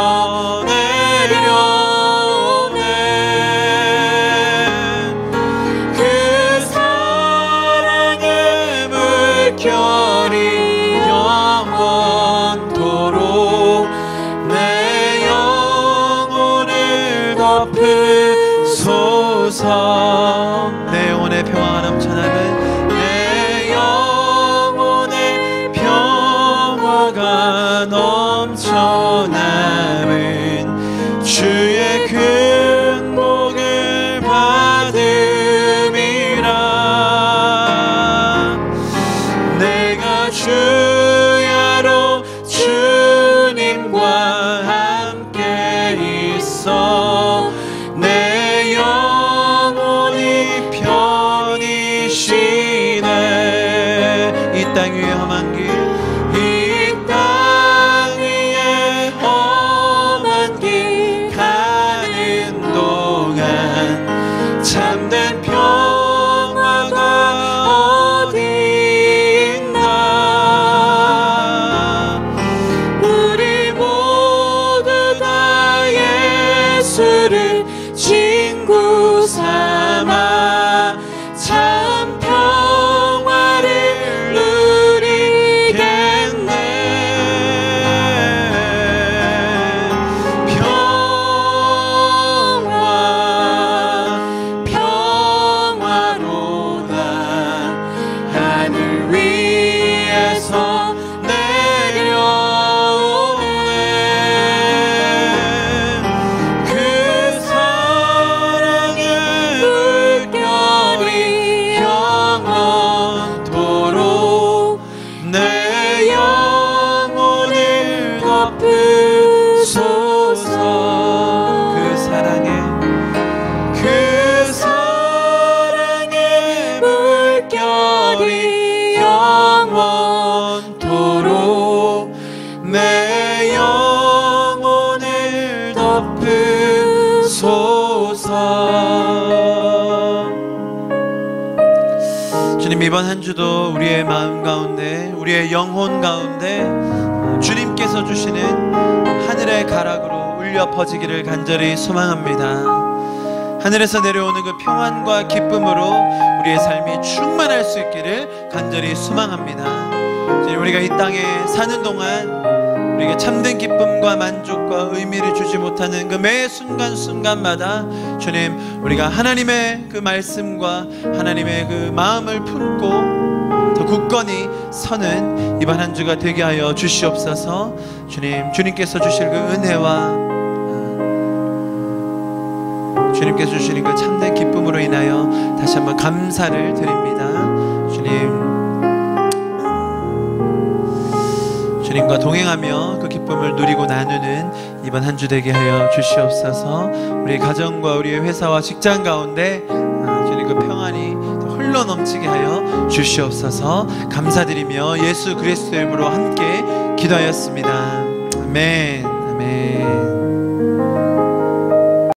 내려오네. 그 사랑의 물결이 영원토록 내 영혼을 덮으소서. 내 영혼의 평화가 넘쳐나는 내 영혼의 평화가 넘쳐나는 주의 큰 복을 받음이라. 내가 주야로 주님과 함께 있어 내 영혼이 편히 쉬네. 이 땅 위에 험한 길, 이 땅 위에 험한 길 가는 동안 참된 평화가 어디 있나. 우리 모두 다 예수를 친구 삼아 참 평화를 누리겠네. 평화 평화로다. 하늘 위에서 내려오네. 그 사랑의 물결이 영원토록 내 영혼을 덮으소서. 그 사랑의 물결이 영원토록 내 영혼을 덮으소서. 주님, 이번 한 주도 우리의 마음 가운데, 우리의 영혼 가운데 주님께서 주시는 하늘의 가락으로 울려 퍼지기를 간절히 소망합니다. 하늘에서 내려오는 그 평안과 기쁨으로 우리의 삶이 충만할 수 있기를 간절히 소망합니다. 주님, 우리가 이 땅에 사는 동안 우리에게 참된 기쁨과 만족과 의미를 주지 못하는 그 매 순간순간마다 주님, 우리가 하나님의 그 말씀과 하나님의 그 마음을 품고 더 굳건히 서는 이번 한 주가 되게 하여 주시옵소서. 주님께서 주실 그 은혜와 주님께서 주시는 그 참된 기쁨으로 인하여 다시 한번 감사를 드립니다. 주님과 동행하며 그 기쁨을 누리고 나누는 이번 한 주 되게 하여 주시옵소서. 우리의 가정과 우리의 회사와 직장 가운데 주님 그 평안이 흘러 넘치게 하여 주시옵소서. 감사드리며 예수 그리스도의 이름으로 함께 기도하였습니다. 아멘. 아멘.